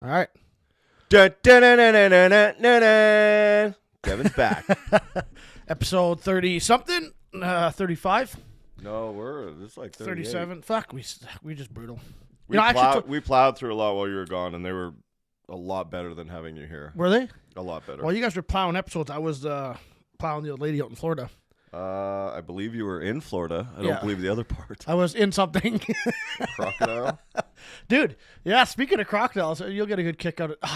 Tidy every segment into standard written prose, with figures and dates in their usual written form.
All right. Devin's back. Episode 30-something, 35, No, it's like 37. Fuck, we just brutal. We plowed through a lot while you were gone, and they were a lot better than having you here. Were they? A lot better. Well, you guys were plowing episodes. I was plowing the old lady out in Florida. I believe you were in Florida. I don't believe the other part. I was in something. Crocodile? Dude, yeah, speaking of crocodiles, you'll get a good kick out of it.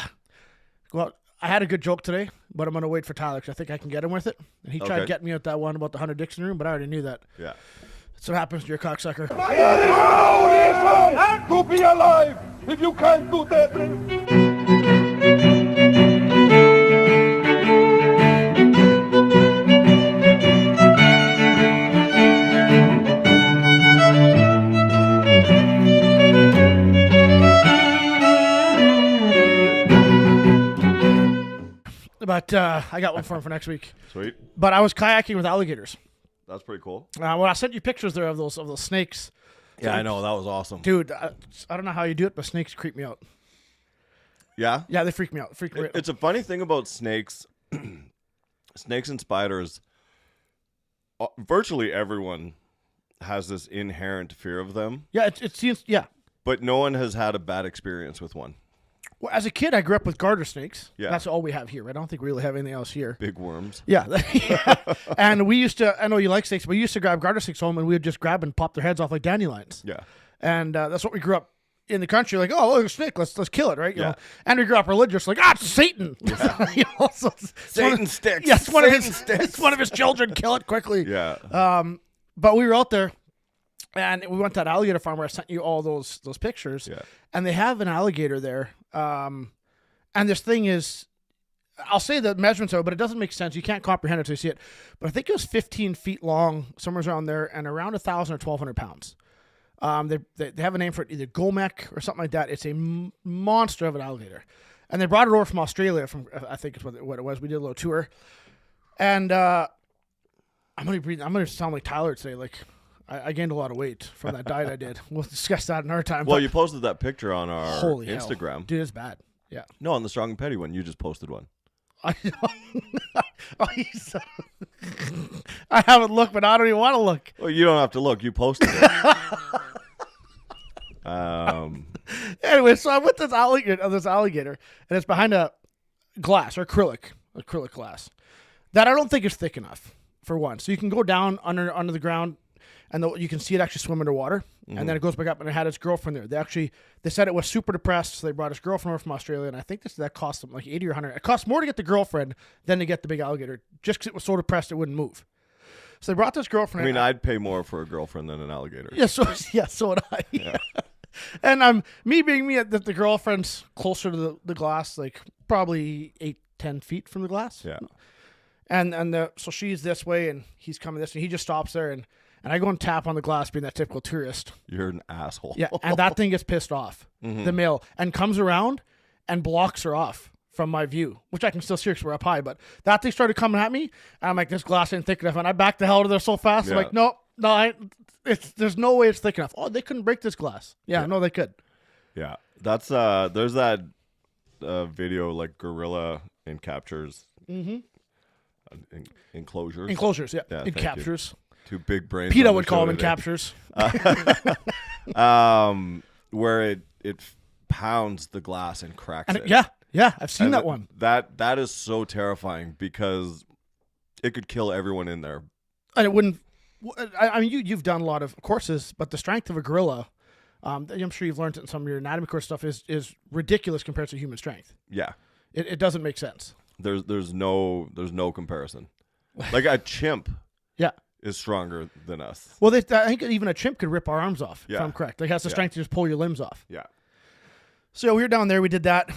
Well, I had a good joke today, but I'm going to wait for Tyler because I think I can get him with it. And he tried to get me at that one about the Hunter Dixon room, but I already knew that. Yeah. That's what happens to your cocksucker. And to be alive if you can't do that. But I got one for him for next week. Sweet. But I was kayaking with alligators. That's pretty cool. Well, I sent you pictures there of those snakes. Yeah, I know. That was awesome. Dude, I don't know how you do it, but snakes creep me out. Yeah? Yeah, they freak me out. It's a funny thing about snakes. Snakes and spiders. Virtually everyone has this inherent fear of them. Yeah, it seems, yeah. But no one has had a bad experience with one. Well, as a kid, I grew up with garter snakes. Yeah. That's all we have here. I don't think we really have anything else here. Big worms. Yeah. And we used to, I know you like snakes, but we used to grab garter snakes home and we would just grab and pop their heads off like dandelions. Yeah. And that's what we grew up in the country. Like, oh, look, a snake, let's kill it, right? You Yeah. know? And we grew up religious, like, it's Satan. You know, so Satan sticks. Yeah, it's one Sticks. it's one of his children. Kill it quickly. Yeah. But we were out there, and we went to that alligator farm where I sent you all those pictures. Yeah. And they have an alligator there. And this thing is, I'll say the measurements of it, but it doesn't make sense. You can't comprehend it until you see it. But I think it was 15 feet long, somewhere around there, and around 1,000 or 1,200 pounds. They have a name for it, either Gomek or something like that. It's a monster of an alligator. And they brought it over from Australia, I think is what it was. We did a little tour. And I'm gonna sound like Tyler today. Like, I gained a lot of weight from that diet I did. We'll discuss that another time. Well, you posted that picture on our holy Instagram. hell. Dude, it's bad. Yeah. No, on the Strong and Petty one. You just posted one. I haven't looked, but I don't even want to look. Well, you don't have to look. You posted it. Anyway, so I'm with this alligator, and it's behind a glass or acrylic glass that I don't think is thick enough for one. So you can go down under the ground, and you can see it actually swim underwater, and then it goes back up. And it had its girlfriend there. They said it was super depressed, so they brought his girlfriend over from Australia, and I think that cost them like $80 or $100. It cost more to get the girlfriend than to get the big alligator, just because it was so depressed it wouldn't move. So they brought this girlfriend. I mean, I'd pay more for a girlfriend than an alligator. Yeah, so would I. Yeah. And me being me, that the girlfriend's closer to the glass, like probably 8-10 feet from the glass. Yeah. So she's this way, and he's coming this, and he just stops there, and I go and tap on the glass, being that typical tourist. You're an asshole. Yeah, and that thing gets pissed off, the male, and comes around and blocks her off from my view, which I can still see because we're up high. But that thing started coming at me, and I'm like, this glass ain't thick enough. And I backed the hell out of there so fast. Yeah. I'm like, no, there's no way it's thick enough. Oh, they couldn't break this glass. Yeah. No, they could. Yeah. That's, there's that video, like gorilla in captures. Enclosures. Enclosures, yeah. Yeah, In thank captures. you. Two big brains. PETA on the would call show them in today. captures. Where it pounds the glass and cracks it. Yeah, I've seen And that one. That is so terrifying because it could kill everyone in there. And it wouldn't. I mean, you've done a lot of courses, but the strength of a gorilla, I'm sure you've learned it in some of your anatomy course stuff, is ridiculous compared to human strength. Yeah. It doesn't make sense. There's no comparison. Like a chimp Yeah. is stronger than us. Well, I think even a chimp could rip our arms off, if Yeah. I'm correct. Like, it has the strength to just pull your limbs off. Yeah. So we were down there. We did that.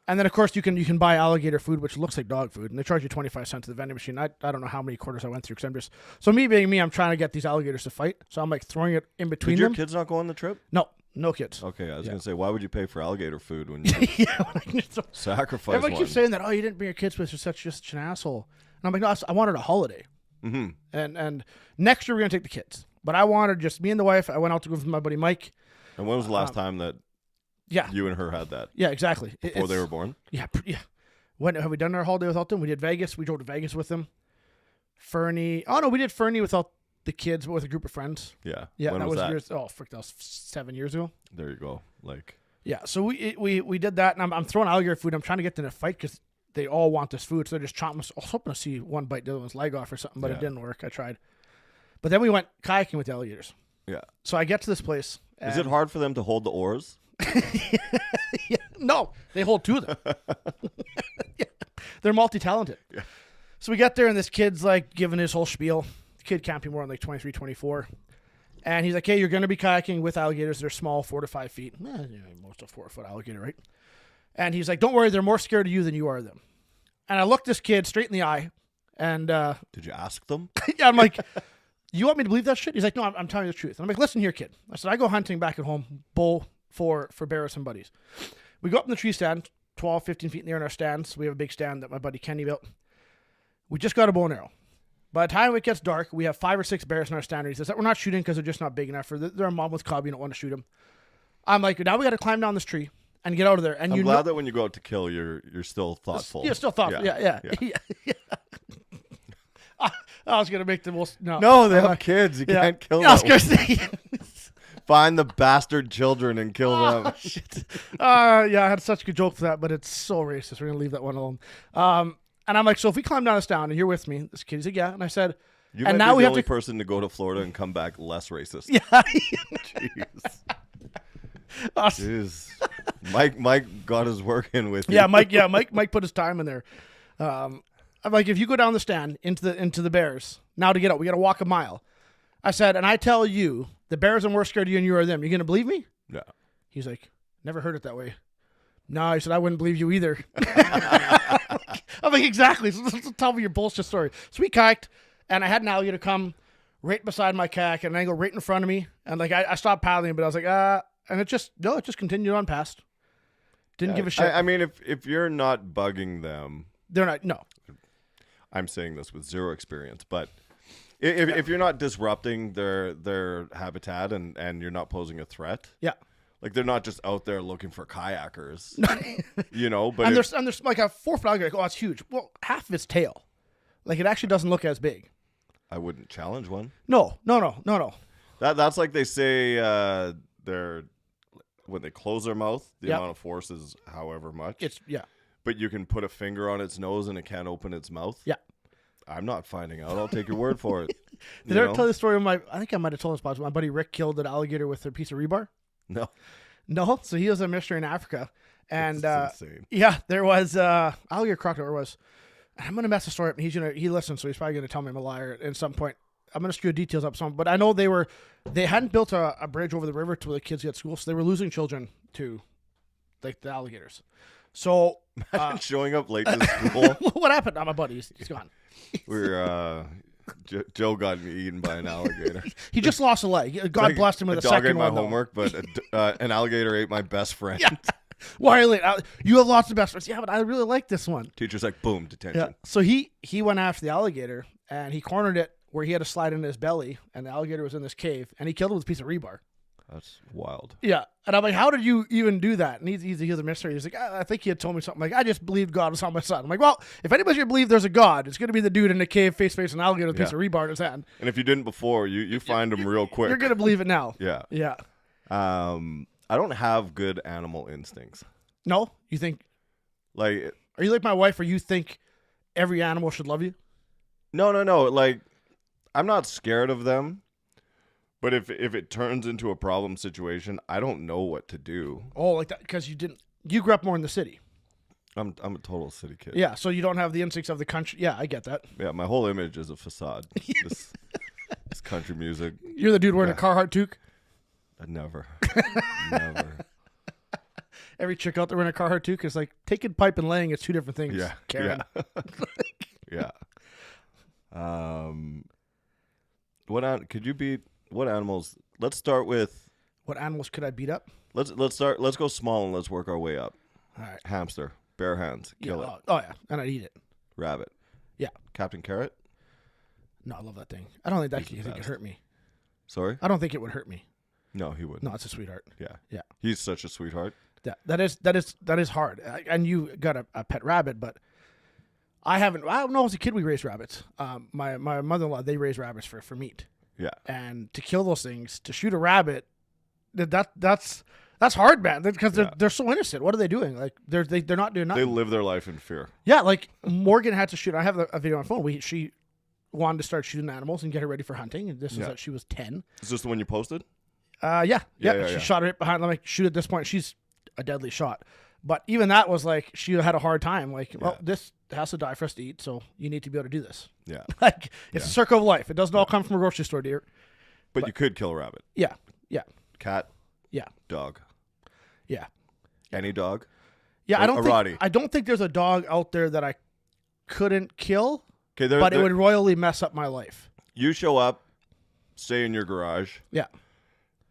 And then, of course, you can buy alligator food, which looks like dog food, and they charge you 25 cents at the vending machine. I don't know how many quarters I went through, because so me being me, I'm trying to get these alligators to fight. So I'm like throwing it in between Did your them. kids not go on the trip? No kids. Okay, I was going to say, why would you pay for alligator food when you sacrifice Everybody one? keeps saying that, oh, you didn't bring your kids with, you're such an asshole. And I'm like, no, I wanted a holiday. Mm-hmm. And next year we're going to take the kids. But I wanted just me and the wife. I went out to go with my buddy Mike. And when was the last time that Yeah. You and her had that Yeah, exactly. before they were born? Yeah, yeah. When have we done our holiday without them? We did Vegas. We drove to Vegas with them. Fernie. Oh no, we did Fernie without the kids, but with a group of friends. Yeah. Yeah, When that was that? years. Oh, frick, that was 7 years ago. There you go. Like, Yeah, so we did that, and I'm throwing alligator food. I'm trying to get them to fight because they all want this food, so they're just chomping. I was hoping to see one bite the other one's leg off or something, but it Yeah. didn't work. I tried. But then we went kayaking with the alligators. yeah. So I get to this place. Is it hard for them to hold the oars? Yeah, no, they hold two of them. Yeah, they're multi-talented. Yeah. So we get there, and this kid's like giving his whole spiel. The kid can't be more than like 23, 24. And he's like, hey, you're going to be kayaking with alligators. They're small, 4 to 5 feet. Most of 4-foot alligator, right? And he's like, don't worry, they're more scared of you than you are of them. And I looked this kid straight in the eye, and Did you ask them? yeah, I'm like, you want me to believe that shit? He's like, no, I'm telling you the truth. And I'm like, listen here, kid. I said, I go hunting back at home, bull for bears and buddies. We go up in the tree stand, 12, 15 feet in the air in our stands. We have a big stand that my buddy Kenny built. We just got a bow and arrow. By the time it gets dark, we have 5 or 6 bears in our stand. He says that we're not shooting because they're just not big enough. Or they're a mammoth cub. You don't want to shoot them. I'm like, now we got to climb down this tree and get out of there. And I'm glad that when you go out to kill, you're still thoughtful. Yeah, still thoughtful. Yeah. I was gonna make the most. No, they have kids. You can't kill I was them. gonna say. Find the bastard children and kill them. Shit. Yeah, I had such a good joke for that, but it's so racist. We're gonna leave that one alone. And I'm like, so if we climb down this down and you're with me, this kid's like, yeah. And I said, You and might now be we the have only to. person to go to Florida and come back less racist. Yeah. Jeez. Jeez. Mike got his work in with you. Yeah, Mike put his time in there. I'm like, if you go down the stand into the bears, now to get out, we got to walk a mile. I said, and I tell you, the bears are more scared of you than you are of them. You gonna believe me? Yeah. He's like, never heard it that way. No, I said, I wouldn't believe you either. I'm like, exactly. So tell me your bullshit story. So we kayaked, and I had an alligator come right beside my kayak, and an angle right in front of me. And like, I stopped paddling, but I was like, and it just continued on past. Didn't give a shit. I mean, if you're not bugging them, They're not, no. I'm saying this with zero experience, but if you're not disrupting their habitat and you're not posing a threat, Yeah. like they're not just out there looking for kayakers, you know. But And there's like a 4-foot alligator. Like, oh, it's huge. Well, half of its tail. Like, it actually doesn't look as big. I wouldn't challenge one. No. That's like they say they're when they close their mouth, the Yep. amount of force is however much. Yeah. But you can put a finger on its nose and it can't open its mouth. Yeah. I'm not finding out. I'll take your word for it. Did I ever tell the story of I think I might have told this, but my buddy Rick killed an alligator with a piece of rebar? No. No. So he was a missionary in Africa. And That's insane. yeah, there was alligator crocodile. Where it was. I'm going to mess the story up. And he listens, so he's probably going to tell me I'm a liar at some point. I'm going to screw details up some, but I know they hadn't built a bridge over the river to where the kids get school, so they were losing children to like the alligators. So Showing up late to school. what happened? My buddy, he's gone. We're Joe got eaten by an alligator. He just lost a leg. God Like, blessed him with a dog second ate my one. though. homework, but an alligator ate my best friend. Yeah. Why are you late? You have lots of best friends. Yeah, but I really like this one. Teacher's like, boom, detention. Yeah. So he went after the alligator and he cornered it where he had to slide into his belly, and the alligator was in this cave, and he killed it with a piece of rebar. That's wild. Yeah. And I'm like, how did you even do that? And he was a mystery. He's like, I think he had told me something. Like, I just believed God was on my side. I'm like, well, if anybody should believe there's a God, it's going to be the dude in the cave face an alligator with a piece of rebar in his hand. And if you didn't before, you find him real quick. You're going to believe it now. Yeah. Yeah. I don't have good animal instincts. No? You think, Like, are you like my wife where you think every animal should love you? no. Like, I'm not scared of them. But if it turns into a problem situation, I don't know what to do. Oh, like that, because you grew up more in the city. I'm a total city kid. Yeah, so you don't have the instincts of the country. Yeah, I get that. Yeah, my whole image is a facade. this country music. You're the dude wearing a Carhartt toque. Never. Every chick out there wearing a Carhartt toque is like taking pipe and laying. It's two different things. Yeah. Karen. Yeah. Could you beat what animals? Let's start with. What animals could I beat up? Let's go small and let's work our way up. All right. Hamster, bare hands, kill it. Oh yeah, and I'd eat it. Rabbit. Yeah. Captain Carrot. No, I love that thing. I don't think that He's the thing could best. hurt me. Sorry. I don't think it would hurt me. No, he wouldn't. No, it's a sweetheart. Yeah. Yeah. He's such a sweetheart. that is hard. And you got a pet rabbit, but I don't know. As a kid, we raised rabbits. My mother-in-law, they raise rabbits for meat. Yeah. And to kill those things, to shoot a rabbit, that's hard, man. Because they're so innocent. What are they doing? Like they're not doing nothing. They live their life in fear. Yeah, like Morgan had to shoot. I have a video on my phone. She wanted to start shooting animals and get her ready for hunting. And this was that she was 10. Is this the one you posted? Yeah. She shot her right behind. I'm like, shoot at this point. She's a deadly shot. But even that was like, she had a hard time. Like, well, this has to die for us to eat, so you need to be able to do this. Yeah. Like, it's a circle of life. It doesn't all come from a grocery store, dear. But you could kill a rabbit. Yeah. Cat. Yeah. Dog. Yeah. Any dog. Yeah, I don't think there's a dog out there that I couldn't kill, Okay, but it would royally mess up my life. You show up, stay in your garage. Yeah.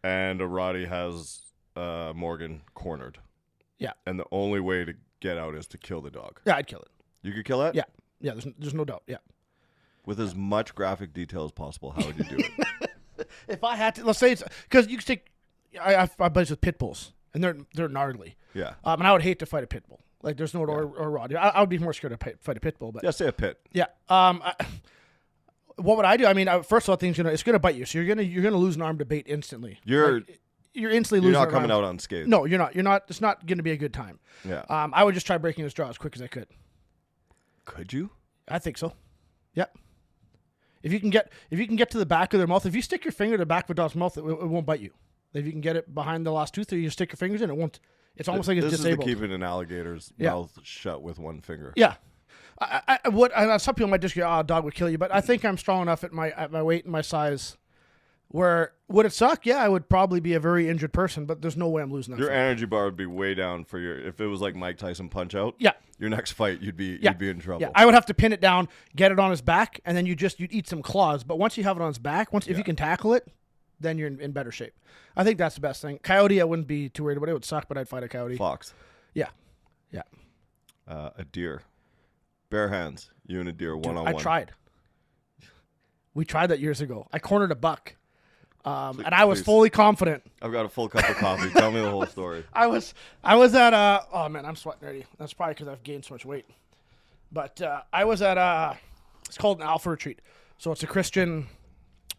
And a Roddy has Morgan cornered. Yeah. And the only way to get out is to kill the dog. Yeah, I'd kill it. You could kill it? Yeah. Yeah, there's no doubt. Yeah. With as much graphic detail as possible, how would you do it? If I had to, let's say it's because you can take. I have buddies with pit bulls, and they're gnarly. Yeah. And I would hate to fight a pit bull. Like there's no or Roddy. I would be more scared to fight a pit bull. But Yeah, say a pit. yeah. What would I do? I mean, first of all, it's gonna bite you, so you're gonna lose an arm to bait instantly. You're instantly losing. You're not coming out unscathed. No, you're not. You're not. It's not gonna be a good time. Yeah. I would just try breaking his jaw as quick as I could. Could you? I think so. Yep. If you can get to the back of their mouth, if you stick your finger to the back of a dog's mouth, it won't bite you. If you can get it behind the last tooth, or you stick your fingers in, it won't. It's almost like it's disabled. This is keeping an alligator's mouth shut with one finger. Yeah. Some people might just go, "Oh, a dog would kill you," but I think I'm strong enough at my weight and my size. Where would it suck? Yeah, I would probably be a very injured person, but there's no way I'm losing that. Your fight. energy bar would be way down for your. If it was like Mike Tyson Punch Out. Yeah. Your next fight, you'd be in trouble. Yeah, I would have to pin it down, get it on his back, and then you'd eat some claws. But once you have it on his back, if you can tackle it, then you're in better shape. I think that's the best thing. Coyote, I wouldn't be too worried about. It would suck, but I'd fight a coyote. Fox. Yeah. A deer. Bare hands. You and a deer one-on-one. I tried. We tried that years ago. I cornered a buck. And I was fully confident. I've got a full cup of coffee. Tell me the whole story. I was at oh man, I'm sweating already. That's probably because I've gained so much weight. But I was at it's called an Alpha retreat. So it's a Christian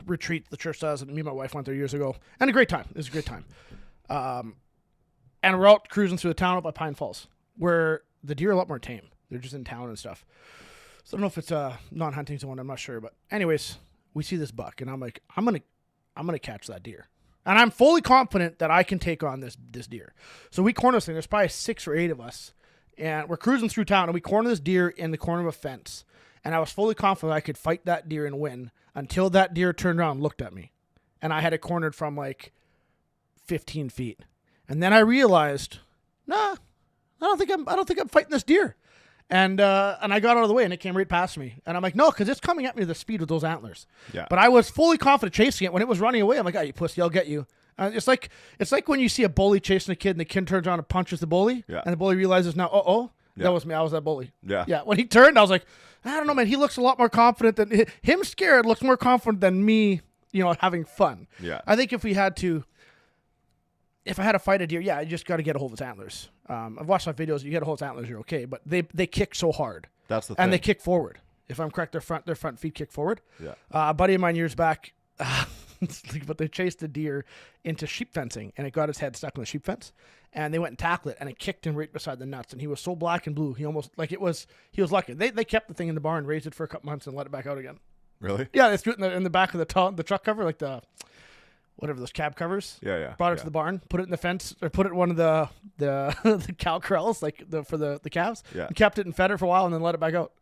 retreat the church does, and me and my wife went there years ago. And a great time. It was a great time. And we're out cruising through the town up by Pine Falls, where the deer are a lot more tame. They're just in town and stuff. So I don't know if it's a non-hunting zone, I'm not sure. But anyways, we see this buck, and I'm like, I'm gonna catch that deer, and I'm fully confident that I can take on this deer. So we corner this thing. There's probably 6 or 8 of us, and we're cruising through town, and we corner this deer in the corner of a fence. And I was fully confident I could fight that deer and win until that deer turned around and looked at me, and I had it cornered from like 15 feet. And then I realized, nah, I don't think I'm fighting this deer. And I got out of the way, and it came right past me. And I'm like, no, because it's coming at me at the speed of those antlers. Yeah. But I was fully confident chasing it. When it was running away, I'm like, oh, you pussy, I'll get you. It's like when you see a bully chasing a kid, and the kid turns around and punches the bully, and the bully realizes now, that was me. I was that bully. Yeah. Yeah. When he turned, I was like, I don't know, man. He looks a lot more confident than him. Scared looks more confident than me. Having fun. Yeah. I think if I had to fight a deer, I just got to get a hold of its antlers. I've watched some videos. You get a hold of its antlers, you're okay. But they kick so hard. That's the thing. And they kick forward. If I'm correct, their front feet kick forward. Yeah. A buddy of mine years back, but they chased a deer into sheep fencing, and it got his head stuck in the sheep fence. And they went and tackled it, and it kicked him right beside the nuts. And he was so black and blue, he almost he was lucky. They kept the thing in the barn, raised it for a couple months, and let it back out again. Really? Yeah, they threw it in the back of the truck cover, like the whatever those cab covers. Yeah. Brought it to the barn, put it in the fence, or put it in one of the the cow corrals, for the calves. Yeah. And kept it and fed it for a while, and then let it back out.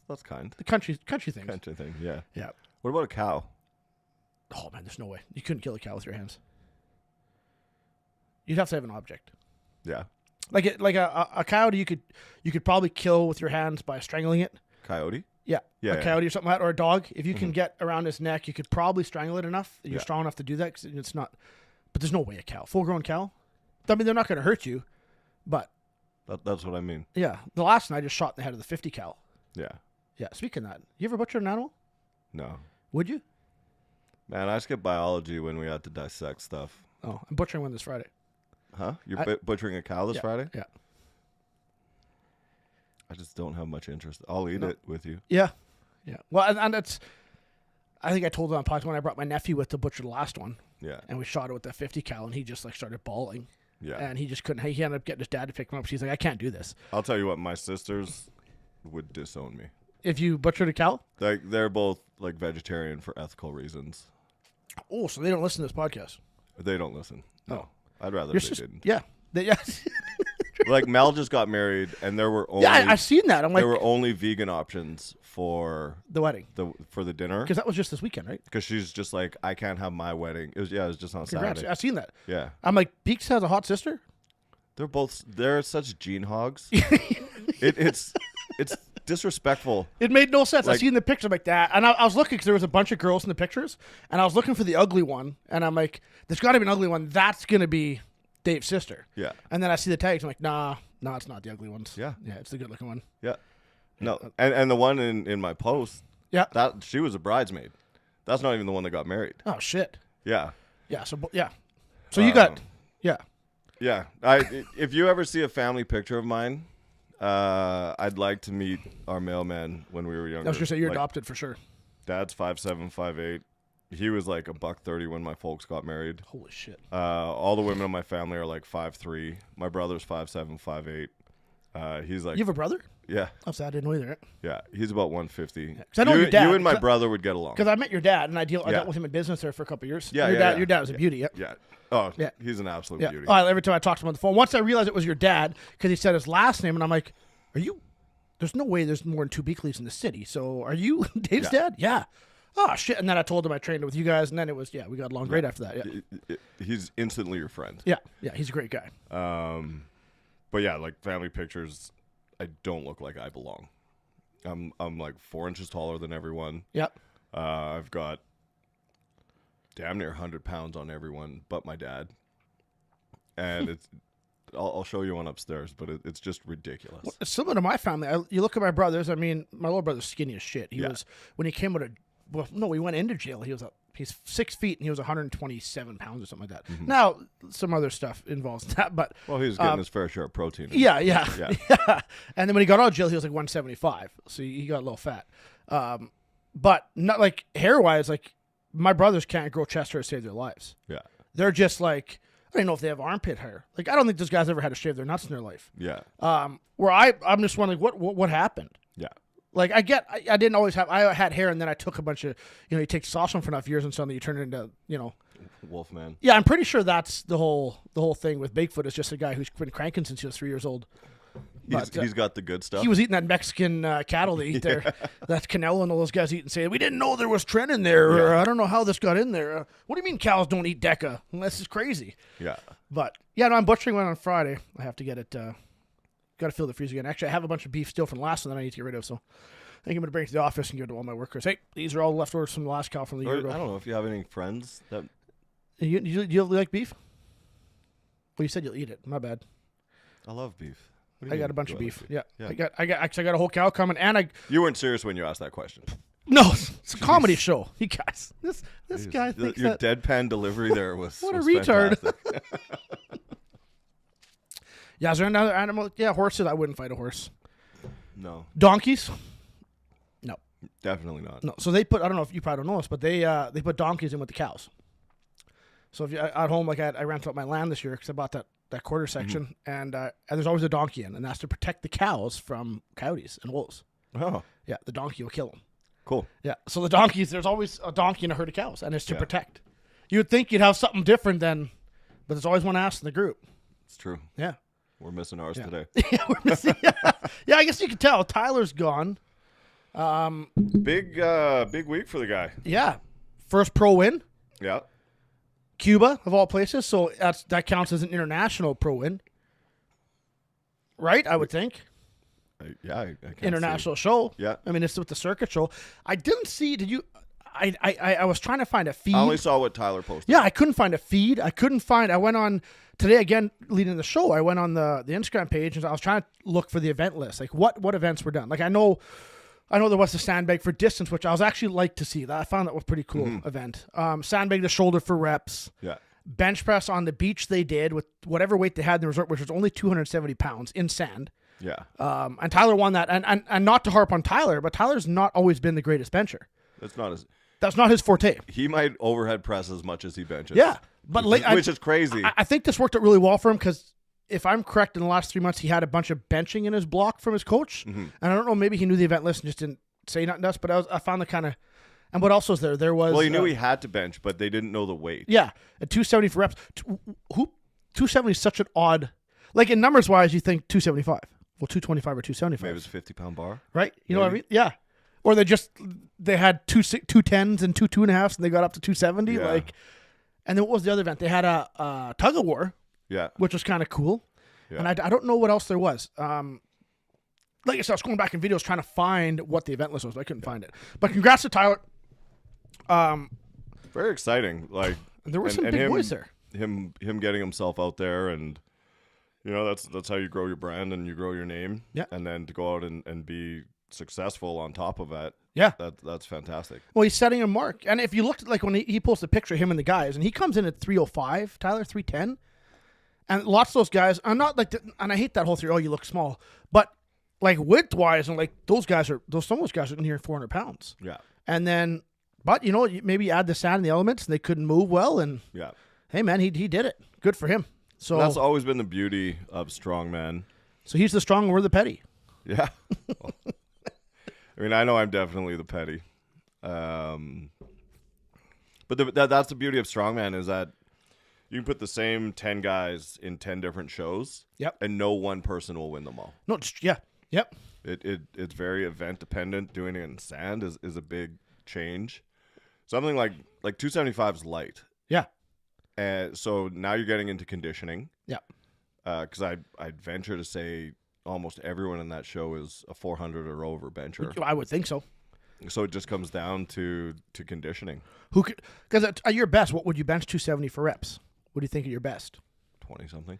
That's kind. The country things. Country thing. Yeah. Yeah. What about a cow? Oh man, there's no way you couldn't kill a cow with your hands. You'd have to have an object. Yeah. Like a coyote, you could probably kill with your hands by strangling it. Coyote? Yeah. Yeah. A coyote or something like that, or a dog. If you can get around his neck, you could probably strangle it enough that you're strong enough to do that. 'Cause it's not. But there's no way a cow, full-grown cow. I mean, they're not going to hurt you, but That's what I mean. yeah. The last one I just shot in the head of the 50 cal. Yeah. Yeah. Speaking of that, you ever butchered an animal? No. Would you? Man, I skipped biology when we had to dissect stuff. Oh, I'm butchering one this Friday. Huh? You're butchering a cow this Friday? Yeah. I just don't have much interest. I'll eat it with you. Yeah. Yeah. Well, and it's, I think I told it on podcast when I brought my nephew with to butcher the last one. Yeah. And we shot it with the 50 cal, and he just like started bawling. Yeah. And he just couldn't. He ended up getting his dad to pick him up. She's like, I can't do this. I'll tell you what, my sisters would disown me. If you butchered a cow? Like they're both like vegetarian for ethical reasons. Oh, so they don't listen to this podcast. They don't listen. No. Oh. I'd rather Your they sis- didn't. Yeah. Yeah. Like Mel just got married, and there were only Yeah, I've seen that. I'm like, there were only vegan options for the wedding. the dinner Because that was just this weekend, right? because she's just like, I can't have my wedding. It was just on Congrats. Saturday. I've seen that. Yeah, I'm like, Beeks has a hot sister? they're such gene hogs. It's disrespectful. It made no sense. I Like- seen the picture like that. And I was looking because there was a bunch of girls in the pictures. And I was looking for the ugly one. And I'm like, there's got to be an ugly one. That's going to be Dave's sister. Yeah, And then I see the tags. I'm like, nah, it's not the ugly ones. Yeah. Yeah, it's the good looking one. yeah. No, and the one in my post, Yeah. that she was a bridesmaid. That's not even the one that got married. Oh, shit. Yeah, Yeah. So, yeah. So you got, yeah. yeah. If you ever see a family picture of mine, I'd like to meet our mailman when we were younger. I was going to say you're Like, adopted for sure. Dad's 5'7", 5'8". He was like $130 when my folks got married. Holy shit. All the women in my family are like 5'3". My brother's 5'7", 5'8". He's like, You have a brother? yeah, Oh, so I didn't know either. yeah. He's about 150. 'Cause I know your dad, You and my 'cause I- brother would get along. Because I met your dad, and I Yeah. dealt with him in business there for a couple of years. Yeah, your yeah, dad, yeah. Your dad was a beauty. Yep. Yeah. Oh, Yeah. He's an absolute Yeah. beauty. Oh, every time I talked to him on the phone, once I realized it was your dad, because he said his last name, and I'm like, "Are you? There's no way there's more than 2 Beakleys in the city. So are you Dave's Yeah. dad? Yeah. Oh shit! And then I told him I trained with you guys, and then it was we got along great after that. Yeah. He's instantly your friend. Yeah. He's a great guy. But yeah, like family pictures, I don't look like I belong. I'm like 4 inches taller than everyone. Yep. I've got damn near 100 pounds on everyone but my dad. And it's I'll show you one upstairs, but it's just ridiculous. It's similar to my family. You look at my brothers. I mean, my little brother's skinny as shit. He Yeah. was when he came out of we went into jail. He's 6 feet and he was 127 pounds or something like that. Mm-hmm. Now some other stuff involves that, but Well, he was getting his fair share of protein. yeah. Yeah. And then when he got out of jail, he was like 175, so he got a little fat. But not like hair wise. Like my brothers can't grow chest hair to save their lives. Yeah. They're just like I don't even know if they have armpit hair. Like I don't think those guys ever had to shave their nuts in their life. Yeah. Where I'm just wondering what happened. Yeah. Like I didn't always have. I had hair, and then I took a bunch of. You take testosterone for enough years, and suddenly you turn it into. Wolfman. Yeah, I'm pretty sure that's the whole thing with Bigfoot is just a guy who's been cranking since he was 3 years old. But, He's got the good stuff. he was eating that Mexican cattle they eat there. That Canelo and all those guys eating, saying we didn't know there was tren in there. Or, Yeah. I don't know how this got in there. What do you mean cows don't eat Deca? This is crazy. Yeah. But yeah, no, I'm butchering one on Friday. I have to get it. Got to fill the freezer again. Actually, I have a bunch of beef still from the last one that I need to get rid of. So I think I'm going to bring it to the office and give it to all my workers. Hey, these are all leftovers from the last cow from the year Or, ago. I don't know if you have any friends that. You like beef? Well, you said you'll eat it. My bad. I love beef. What do I you got mean, a bunch do of I beef. love Yeah. Yeah. I got a whole cow coming, and You weren't serious when you asked that question. no, it's a comedy show. You guys, this Jeez. guy thinks Your that. deadpan delivery there was What a was retard. fantastic. Yeah, is there another animal? Yeah, horses. I wouldn't fight a horse. No, Donkeys? No, definitely not. no. So they put. I don't know if you probably don't know this, but they put donkeys in with the cows. So if you at home, like I rented out my land this year because I bought that quarter section, and there's always a donkey in, and that's to protect the cows from coyotes and wolves. Oh, Yeah, the donkey will kill them. cool. Yeah, so the donkeys, there's always a donkey in a herd of cows, and it's to Yeah. protect. You would think you'd have something different then, but there's always one ass in the group. It's true. Yeah. We're missing ours Yeah. today. Yeah, we're missing. Yeah, I guess you can tell. Tyler's gone. Big week for the guy. Yeah. First pro win. Yeah. Cuba, of all places, so that counts as an international pro win. Right, I would think. I can't International show. Yeah. I mean, it's with the circuit show. I didn't see, did you, I was trying to find a feed. See. I only saw what Tyler posted. Yeah, I couldn't find a feed. I went on today again, leading the show. I went on the Instagram page and I was trying to look for the event list, like what events were done. Like I know there was the sandbag for distance, which I was actually like to see. That I found that was a pretty cool event. Sandbag the shoulder for reps. Yeah. bench press on the beach they did with whatever weight they had in the resort, which was only 270 pounds in sand. Yeah. And Tyler won that. And not to harp on Tyler, but Tyler's not always been the greatest bencher. That's not his forte. He might overhead press as much as he benches. Yeah. But which is crazy. I think this worked out really well for him because if I'm correct, in the last 3 months, he had a bunch of benching in his block from his coach. And I don't know, maybe he knew the event list and just didn't say nothing to us, but I found the kind of... And what else was there? There was... Well, he knew he had to bench, but they didn't know the weight. Yeah. At 270 for reps. 270 is such an odd... Like, in numbers-wise, you think 275. Well, 225 or 275. Maybe it was a 50-pound bar. Right? You know what I mean? Yeah. Or they had 210s and 2.5s, and they got up to 270. Yeah. Like... And then what was the other event? They had a tug of war, which was kind of cool. Yeah. And I don't know what else there was. Like I said, I was going back in videos trying to find what the event list was, but I couldn't find it. But congrats to Tyler. Very exciting. Like there were some big boys there. Him getting himself out there, and that's how you grow your brand and you grow your name. Yeah. And then to go out and be successful on top of that. Yeah. That's fantastic. Well, he's setting a mark. And if you looked like when he posts a picture of him and the guys, and he comes in at 305, Tyler, 310. And lots of those guys are not like, and I hate that whole theory, oh, you look small. But like width wise, and like some of those guys are near 400 pounds. Yeah. And then, but maybe add the sand and the elements, and they couldn't move well. And hey, man, he did it. Good for him. So that's always been the beauty of strongman. So he's the strong and we're the petty. Yeah. I mean, I know I'm definitely the petty. But that's the beauty of strongman is that you can put the same 10 guys in 10 different shows. Yep. And no one person will win them all. No, yeah. Yep. It's very event dependent. Doing it in sand is a big change. Something like 275 is light. Yeah. And so now you're getting into conditioning. Yeah. Because I'd venture to say almost everyone in that show is a 400 or over bencher. I would think so. So it just comes down to conditioning. Because at your best, what would you bench 270 for reps? What do you think of your best? 20 something.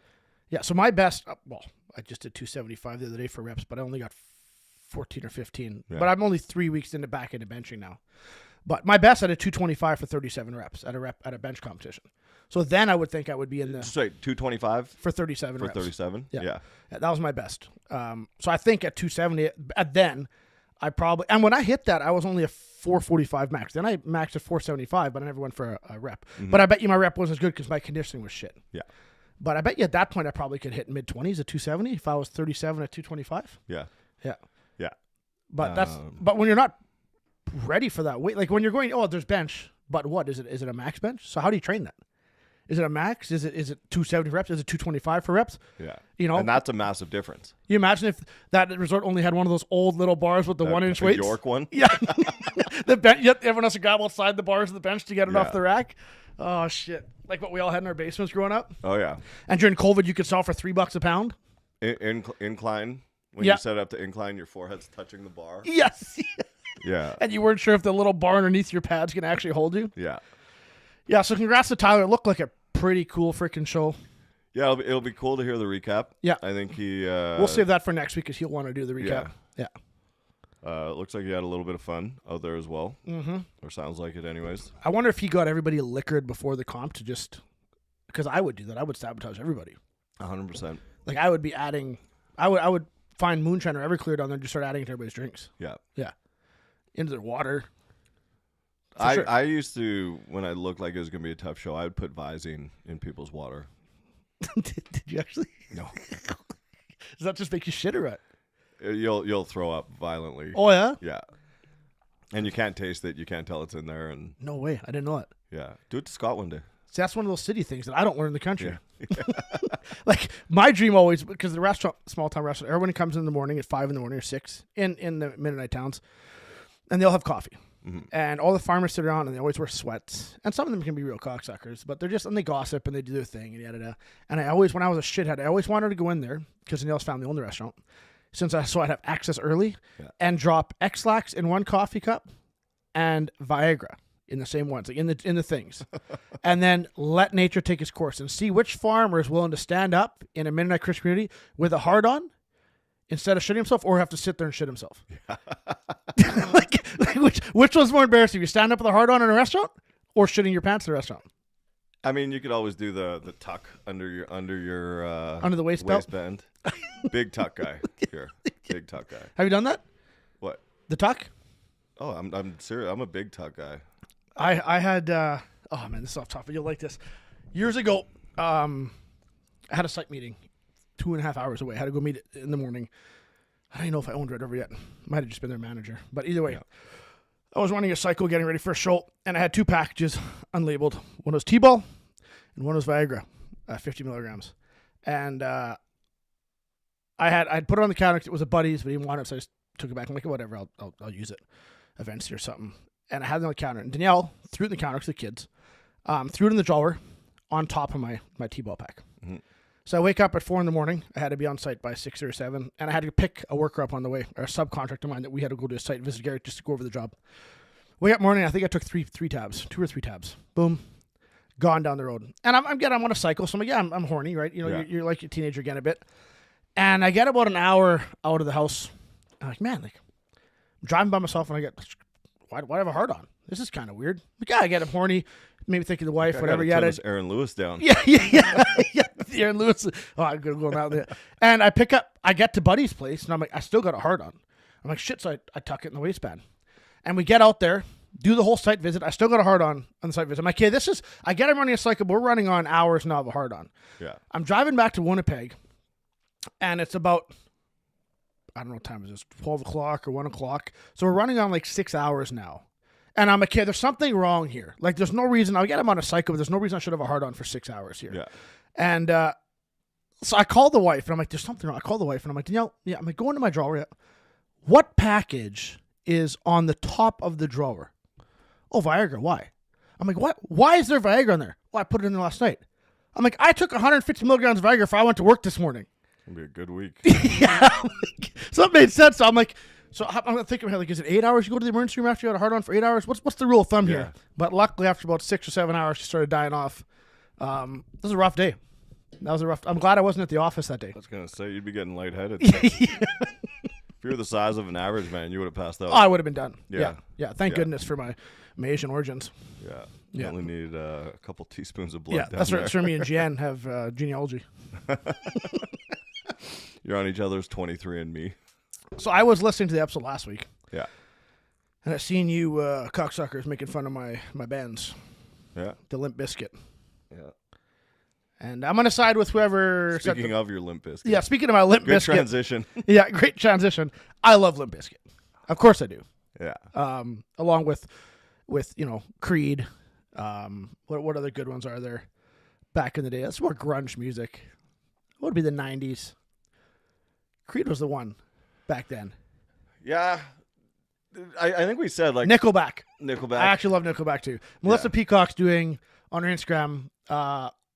Yeah. So my best, I just did 275 the other day for reps, but I only got 14 or 15. Yeah. But I'm only 3 weeks back into benching now. But my best, I did 225 for 37 reps at a bench competition. So then I would think I would be in the... Sorry, 225? For 37 reps. For 37? Yeah. That was my best. So I think at 270, then, I probably... And when I hit that, I was only a 445 max. Then I maxed at 475, but I never went for a rep. Mm-hmm. But I bet you my rep wasn't as good because my conditioning was shit. Yeah. But I bet you at that point I probably could hit mid-20s at 270 if I was 37 at 225. Yeah. Yeah. Yeah. But but when you're not ready for that weight, like when you're going, there's bench, but what? Is it a max bench? So how do you train that? Is it a max? Is it 270 reps? Is it 225 for reps? Yeah. And that's a massive difference. You imagine if that resort only had one of those old little bars with the 1-inch weights? The York one? Yeah. Everyone has to grab outside the bars of the bench to get it off the rack. Oh, shit. Like what we all had in our basements growing up? Oh, yeah. And during COVID, you could sell for $3 a pound? Incline. When you set up to incline, your forehead's touching the bar. Yes. Yeah. And you weren't sure if the little bar underneath your pads can actually hold you? Yeah. Yeah, so congrats to Tyler. It looked like a pretty cool freaking show. Yeah, it'll be cool to hear the recap. Yeah. I think he... we'll save that for next week because he'll want to do the recap. Yeah. It looks like he had a little bit of fun out there as well. Mm-hmm. Or sounds like it anyways. I wonder if he got everybody liquored before the comp to just... Because I would do that. I would sabotage everybody. 100%. Like, I would be adding... I would find moonshine or Everclear down there and just start adding it to everybody's drinks. Yeah. Yeah. Into their water. I used to, when I looked like it was going to be a tough show, I would put Visine in people's water. Did you actually? No. Does that just make you shit or what? You'll throw up violently. Oh, yeah? Yeah. And you can't taste it. You can't tell it's in there. And no way. I didn't know it. Yeah. Do it to Scott one day. See, that's one of those city things that I don't learn in the country. Yeah. Like, my dream always, because the restaurant, small-town restaurant, everyone comes in the morning at 5 in the morning or 6 in the Mennonite towns, and they'll have coffee. Mm-hmm. And all the farmers sit around, and they always wear sweats. And some of them can be real cocksuckers, but and they gossip, and they do their thing, and yada. And I always, when I was a shithead, I always wanted to go in there, because Neil's family owned the restaurant, so I'd have access early, and drop X-Lax in one coffee cup, and Viagra in the same ones, like in the things. And then let nature take its course, and see which farmer is willing to stand up in a Mennonite Christian community with a hard-on, instead of shitting himself, or have to sit there and shit himself. like which was more embarrassing? You stand up with a hard on in a restaurant, or shitting your pants in a restaurant? I mean, you could always do the tuck under your Under the waist belt? waistband. Big tuck guy here. Big tuck guy. Have you done that? What? The tuck? Oh, I'm serious. I'm a big tuck guy. I had oh man, this is off topic. You'll like this. Years ago, I had a site meeting 2.5 hours away. I had to go meet it in the morning. I don't even know if I owned Red River yet. Might have just been their manager. But either way, Yeah. I was running a cycle getting ready for a show, and I had 2 packages unlabeled. One was T-ball, and one was Viagra, 50 milligrams. And I'd put it on the counter 'cause it was a buddy's, but he didn't want it, so I just took it back. I'm like, whatever, I'll use it eventually or something. And I had it on the counter. And Danielle threw it in the counter to the kids, threw it in the drawer on top of my T-ball pack. Mm-hmm. So I wake up at 4 a.m. I had to be on site by 6 or 7, and I had to pick a worker up on the way, or a subcontractor of mine that we had to go to a site visit Garrett just to go over the job. Wake up morning, I think I took 2 or 3 tabs. Boom, gone down the road. And I'm on a cycle, so I'm like, yeah, I'm horny, right? You know, Yeah. you're like a teenager again a bit. And I get about an hour out of the house. I'm like, man, like I'm driving by myself, and I get, why do I have a hard on? This is kind of weird. Like, yeah, I get horny, maybe thinking the wife, whatever. I gotta turn Yeah, this Aaron Lewis down. yeah. Aaron Lewis. Oh, I'm gonna go out there. And I get to Buddy's place, and I'm like, I still got a hard on. I'm like, shit. So I tuck it in the waistband, and we get out there, do the whole site visit. I still got a hard on the site visit. I'm like, okay, I get him running a cycle. We're running on hours now of a hard on. Yeah. I'm driving back to Winnipeg, and it's about, I don't know what time is this, 12 o'clock or 1 o'clock. So we're running on like 6 hours now. And I'm like, okay, there's something wrong here. Like, there's no reason. I'll get him on a cycle, but there's no reason I should have a hard on for 6 hours here. Yeah. And so I called the wife, and I'm like, there's something wrong. I called the wife, and I'm like, Danielle, yeah, I'm like, go into my drawer. Yeah. What package is on the top of the drawer? Oh, Viagra. Why? I'm like, what? Why is there Viagra on there? Well, I put it in there last night. I'm like, I took 150 milligrams of Viagra before I went to work this morning. It's gonna be a good week. Yeah. So it made sense. So I'm like, I'm thinking, like, is it 8 hours you go to the emergency room after you had a hard on for 8 hours? What's the rule of thumb here? But luckily, after about 6 or 7 hours, she started dying off. This was a rough day. I'm glad I wasn't at the office that day. I was gonna say you'd be getting lightheaded. Yeah. If you're the size of an average man, you would have passed out. Oh, I would have been done. Yeah. Yeah. Thank Yeah. goodness for my Asian origins. Yeah. You Yeah. only need a couple teaspoons of blood. Yeah, down that's there. right. That's where me and Jan have genealogy. You're on each other's 23andMe. So I was listening to the episode last week, Yeah. and I seen you cocksuckers making fun of my bands, Yeah. the Limp Bizkit. Yeah. And I'm going to side with whoever said Speaking of your Limp Bizkit. Yeah, speaking of my Limp Good Bizkit. transition. Yeah, great transition. I love Limp Bizkit. Of course I do. Yeah. Along with Creed. What other good ones are there back in the day? That's more grunge music. What would be the 90s? Creed was the one back then. Yeah. I think we said like Nickelback. Nickelback. I actually love Nickelback too. Melissa Peacock's doing on her Instagram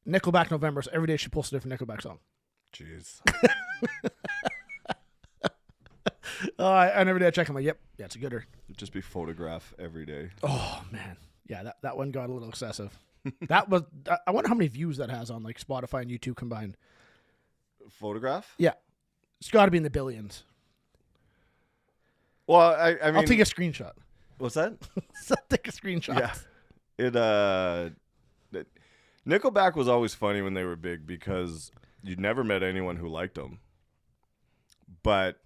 Nickelback November, so every day she posts a different Nickelback song. Jeez. And every day I check, I'm like, yep, yeah, it's a gooder. It'd just be photograph every day. Oh man, yeah, that one got a little excessive. That was. I wonder how many views that has on like Spotify and YouTube combined. Photograph? Yeah, it's got to be in the billions. Well, I mean, I'll take a screenshot. What's that? I'll take a screenshot. Yeah. Nickelback was always funny when they were big because you never met anyone who liked them. But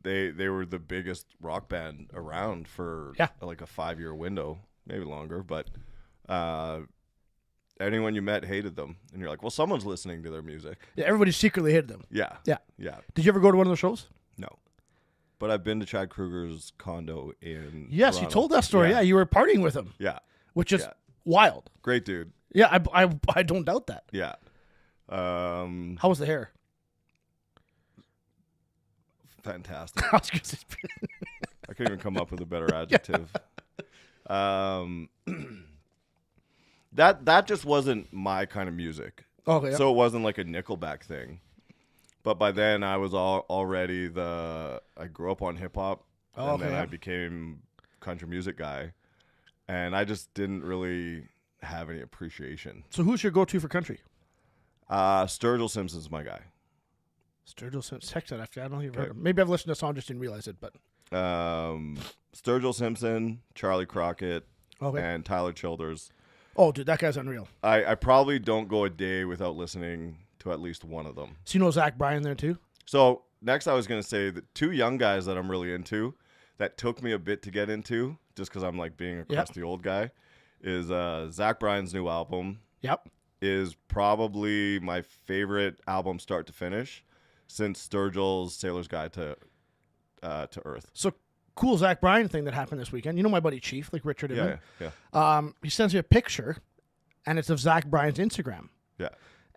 they were the biggest rock band around for like a 5-year window, maybe longer. But anyone you met hated them, and you're like, well, someone's listening to their music. Yeah, everybody secretly hated them. Yeah. Yeah. Yeah. Did you ever go to one of those shows? No. But I've been to Chad Kruger's condo in Yes, Toronto. you told that story. Yeah, you were partying with him. Yeah. Which is wild. Great dude. Yeah, I don't doubt that. Yeah. How was the hair? Fantastic. I was gonna say- I couldn't even come up with a better adjective. That just wasn't my kind of music. Okay. Yeah. So it wasn't like a Nickelback thing. But by then I was already I grew up on hip hop, and then I became country music guy, and I just didn't really have any appreciation. So who's your go-to for country? Sturgill Simpson's my guy. Sturgill Simpson. Text that after. I don't know if you've heard him. Maybe I've listened to a song, just didn't realize it. But Sturgill Simpson, Charlie Crockett, okay. and Tyler Childers. Oh, dude, that guy's unreal. I probably don't go a day without listening to at least one of them. So you know Zach Bryan there too? So next I was going to say the two young guys that I'm really into that took me a bit to get into just because I'm like being a crusty old guy is Zach Bryan's new album. Yep. Is probably my favorite album start to finish since Sturgill's Sailor's Guide to Earth. So cool Zach Bryan thing that happened this weekend. You know my buddy Chief, like Richard Inman? Yeah. He sends me a picture, and it's of Zach Bryan's Instagram. Yeah.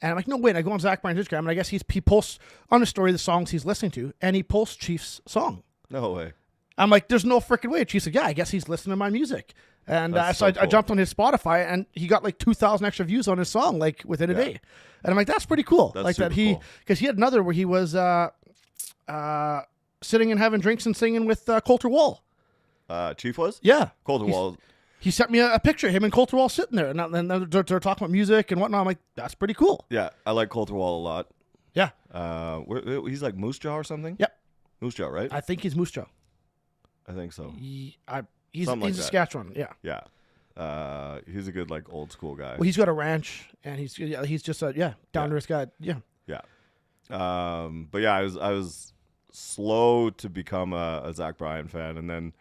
And I'm like, no, wait. I go on Zach Bryan's Instagram, and I guess he posts on the story the songs he's listening to, and he posts Chief's song. No way. I'm like, there's no freaking way. Chief said, yeah, I guess he's listening to my music. And So I cool. jumped on his Spotify, and he got like 2,000 extra views on his song, like within a day. And I'm like, that's pretty cool. That's like that super cool. because he had another where he was sitting and having drinks and singing with Coulter Wall. Chief was? Yeah. Coulter Wall. He sent me a picture of him and Coulter Wall sitting there, and they're talking about music and whatnot. I'm like, that's pretty cool. Yeah, I like Coulter Wall a lot. Yeah. He's like Moose Jaw or something? Yep. Moose Jaw, right? I think he's Moose Jaw. I think so. He's Something like that. Saskatchewan. Yeah. Yeah. He's a good like old school guy. Well, he's got a ranch, and he's just a down to earth guy. Yeah. Yeah. But yeah, I was slow to become a Zach Bryan fan, and then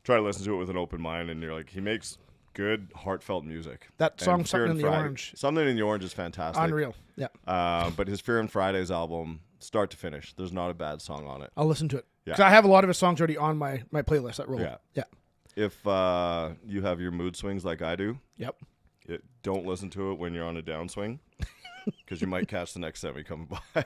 try to listen to it with an open mind, and you're like, he makes good, heartfelt music. That song, And Fear Something in and the Friday- Orange. Something in the Orange is fantastic. Unreal. Yeah. But his Fear and Fridays album, start to finish, there's not a bad song on it. I'll listen to it. Yeah. Because I have a lot of his songs already on my playlist that roll. Yeah. Yeah. If you have your mood swings like I do, Yep. don't listen to it when you're on a downswing, because you might catch the next semi coming by.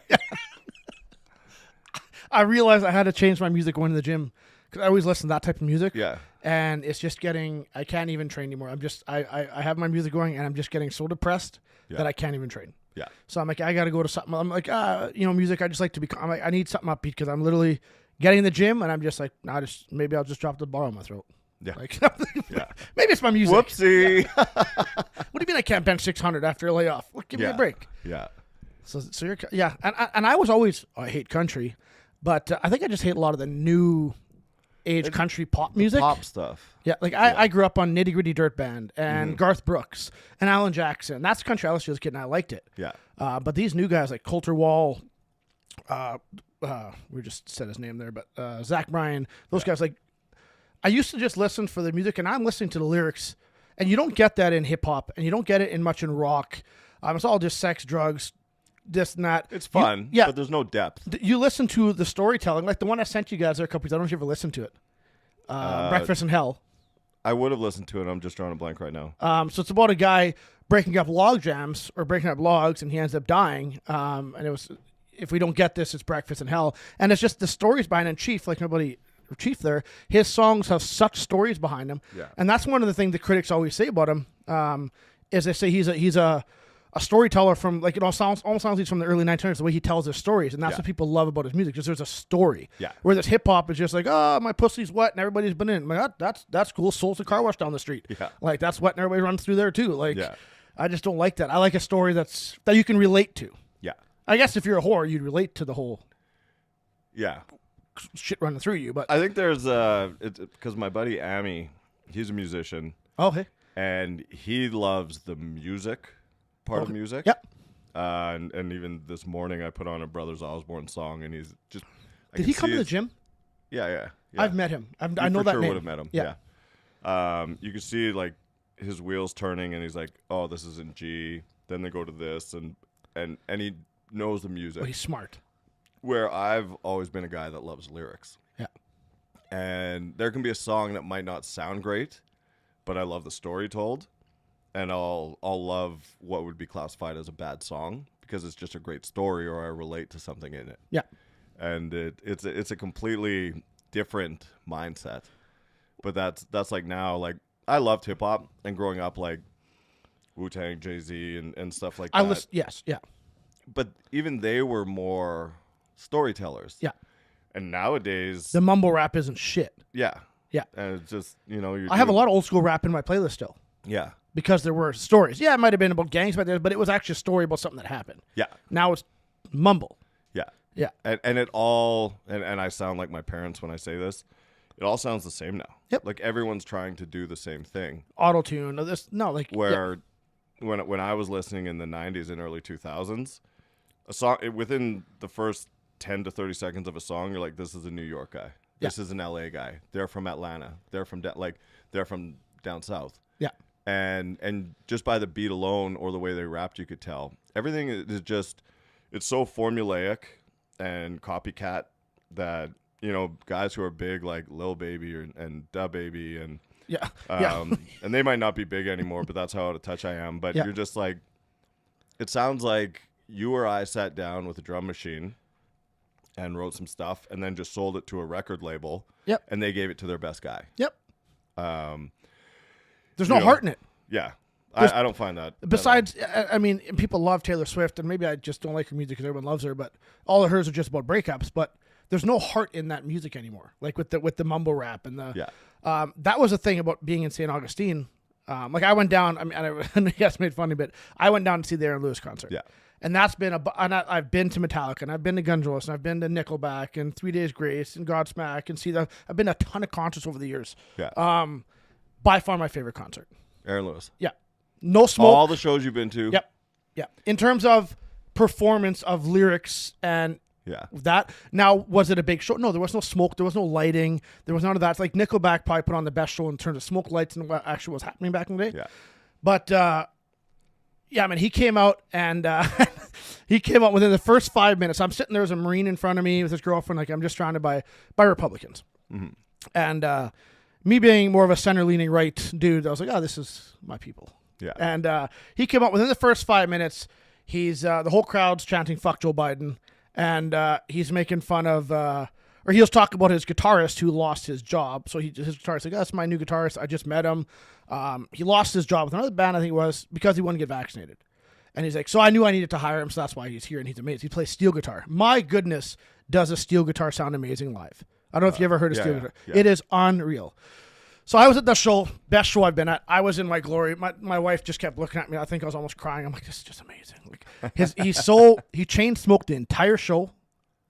I realized I had to change my music going to the gym because I always listen to that type of music. Yeah. And it's just I can't even train anymore. I have my music going, and I'm just getting so depressed that I can't even train. Yeah. So I'm like, I got to go to something. I'm like, music. I just like to be. I'm like, I need something upbeat because I'm literally getting in the gym, and I'm just like, maybe I'll just drop the bar on my throat. Yeah. Like, Yeah. maybe it's my music. Whoopsie. What do you mean I can't bench 600 after a layoff? Well, give me a break. Yeah. So you're and I was always I hate country, but I think I just hate a lot of the new age country pop music. Pop stuff. Yeah, like I grew up on Nitty Gritty Dirt Band and Garth Brooks and Alan Jackson. That's the country I listened to as a kid, and I liked it. Yeah. But these new guys like Coulter Wall, we just said his name there, but Zach Bryan, those guys, like I used to just listen for the music, and I'm listening to the lyrics, and you don't get that in hip hop, and you don't get it in much in rock. It's all just sex, drugs, this and that. It's fun, but there's no depth. You listen to the storytelling, like the one I sent you guys there a couple weeks. I don't know if you ever listened to it. Breakfast in Hell. I would have listened to it. I'm just drawing a blank right now. So it's about a guy breaking up log jams or breaking up logs, and he ends up dying. And it was, if we don't get this, it's Breakfast in Hell. And it's just the stories behind it. And Chief, like nobody, Chief there, his songs have such stories behind them. Yeah. And that's one of the things the critics always say about him. Is they say he's a storyteller from, like, it almost sounds like he's from the early 1900s, the way he tells his stories. And that's what people love about his music, because there's a story. Yeah. Where this hip hop is just like, oh, my pussy's wet and everybody's been in. I'm like, that's cool. Soul's a car wash down the street. Yeah. Like, that's wet and everybody runs through there too. Like, Yeah. I just don't like that. I like a story that you can relate to. Yeah. I guess if you're a whore, you'd relate to the whole Yeah. shit running through you. But I think there's because my buddy Amy, he's a musician, hey. and he loves the music part of music. Yep. And even this morning, I put on a Brothers Osborne song, and he's just. Did he come to the gym? Yeah. I've met him. I You know for that sure name. would have met him. Yeah. You can see like his wheels turning, and he's like, "Oh, this is in G." Then they go to this, and he knows the music. Well, he's smart. Where I've always been a guy that loves lyrics. Yeah. And there can be a song that might not sound great, but I love the story told, and I'll love what would be classified as a bad song because it's just a great story, or I relate to something in it. Yeah. And it's a completely different mindset. But that's like now, like I loved hip hop, and growing up, like Wu-Tang, Jay-Z, and stuff like that. Yes, yeah. But even they were more storytellers. Yeah. And nowadays, The mumble rap isn't shit. yeah. Yeah. And it's just, I have a lot of old school rap in my playlist still. Yeah. Because there were stories. Yeah, it might have been about gangs, but it was actually a story about something that happened. Yeah. Now it's mumble. Yeah. Yeah. And it all, and I sound like my parents when I say this, it all sounds the same now. Yep. Like everyone's trying to do the same thing. Auto-tune. Where when I was listening in the 90s and early 2000s, a song within the first 10 to 30 seconds of a song, you're like, this is a New York guy. This is an LA guy. They're from Atlanta. They're from they're from down south. Yeah. And just by the beat alone or the way they rapped, you could tell. Everything is just, it's so formulaic and copycat that, you know, guys who are big like Lil Baby and Da Baby and and they might not be big anymore, but that's how out of touch I am. But you're just like, it sounds like you or I sat down with a drum machine and wrote some stuff and then just sold it to a record label. Yep. And they gave it to their best guy. Yep. There's no heart in it. Yeah. I don't find that. Besides, I mean, people love Taylor Swift, and maybe I just don't like her music because everyone loves her, but all of hers are just about breakups. But there's no heart in that music anymore, like with the mumble rap and the. Yeah. That was the thing about being in St. Augustine. Like I went down. I mean, and yes, made funny, but I went down to see the Aaron Lewis concert. Yeah. And that's been and I've been to Metallica, and I've been to Guns N' Roses, and I've been to Nickelback, and 3 Days Grace, and Godsmack, and I've been to a ton of concerts over the years. Yeah. By far my favorite concert. Aaron Lewis. Yeah. No smoke. All the shows you've been to. Yep. Yeah. In terms of performance of lyrics and that. Now, was it a big show? No, there was no smoke. There was no lighting. There was none of that. It's like Nickelback probably put on the best show in terms of smoke, lights, and what actually was happening back in the day. Yeah. But, yeah, I mean, he came out and he came out within the first 5 minutes. I'm sitting there as a Marine in front of me with his girlfriend. Like, I'm just surrounded by Republicans. Mm-hmm. And me being more of a center-leaning right dude, I was like, oh, this is my people. Yeah. And he came out within the first 5 minutes. He's the whole crowd's chanting "fuck Joe Biden," and he's making fun of, or he was talking about his guitarist who lost his job. So his guitarist like, that's my new guitarist. I just met him. He lost his job with another band, I think it was, because he wouldn't get vaccinated. And he's like, so I knew I needed to hire him, so that's why he's here, and he's amazing. He plays steel guitar. My goodness, does a steel guitar sound amazing live? I don't know if you ever heard a steel guitar. Yeah. It is unreal. So I was at the show, best show I've been at. I was in my glory. My wife just kept looking at me. I think I was almost crying. I'm like, this is just amazing. Like he chain smoked the entire show.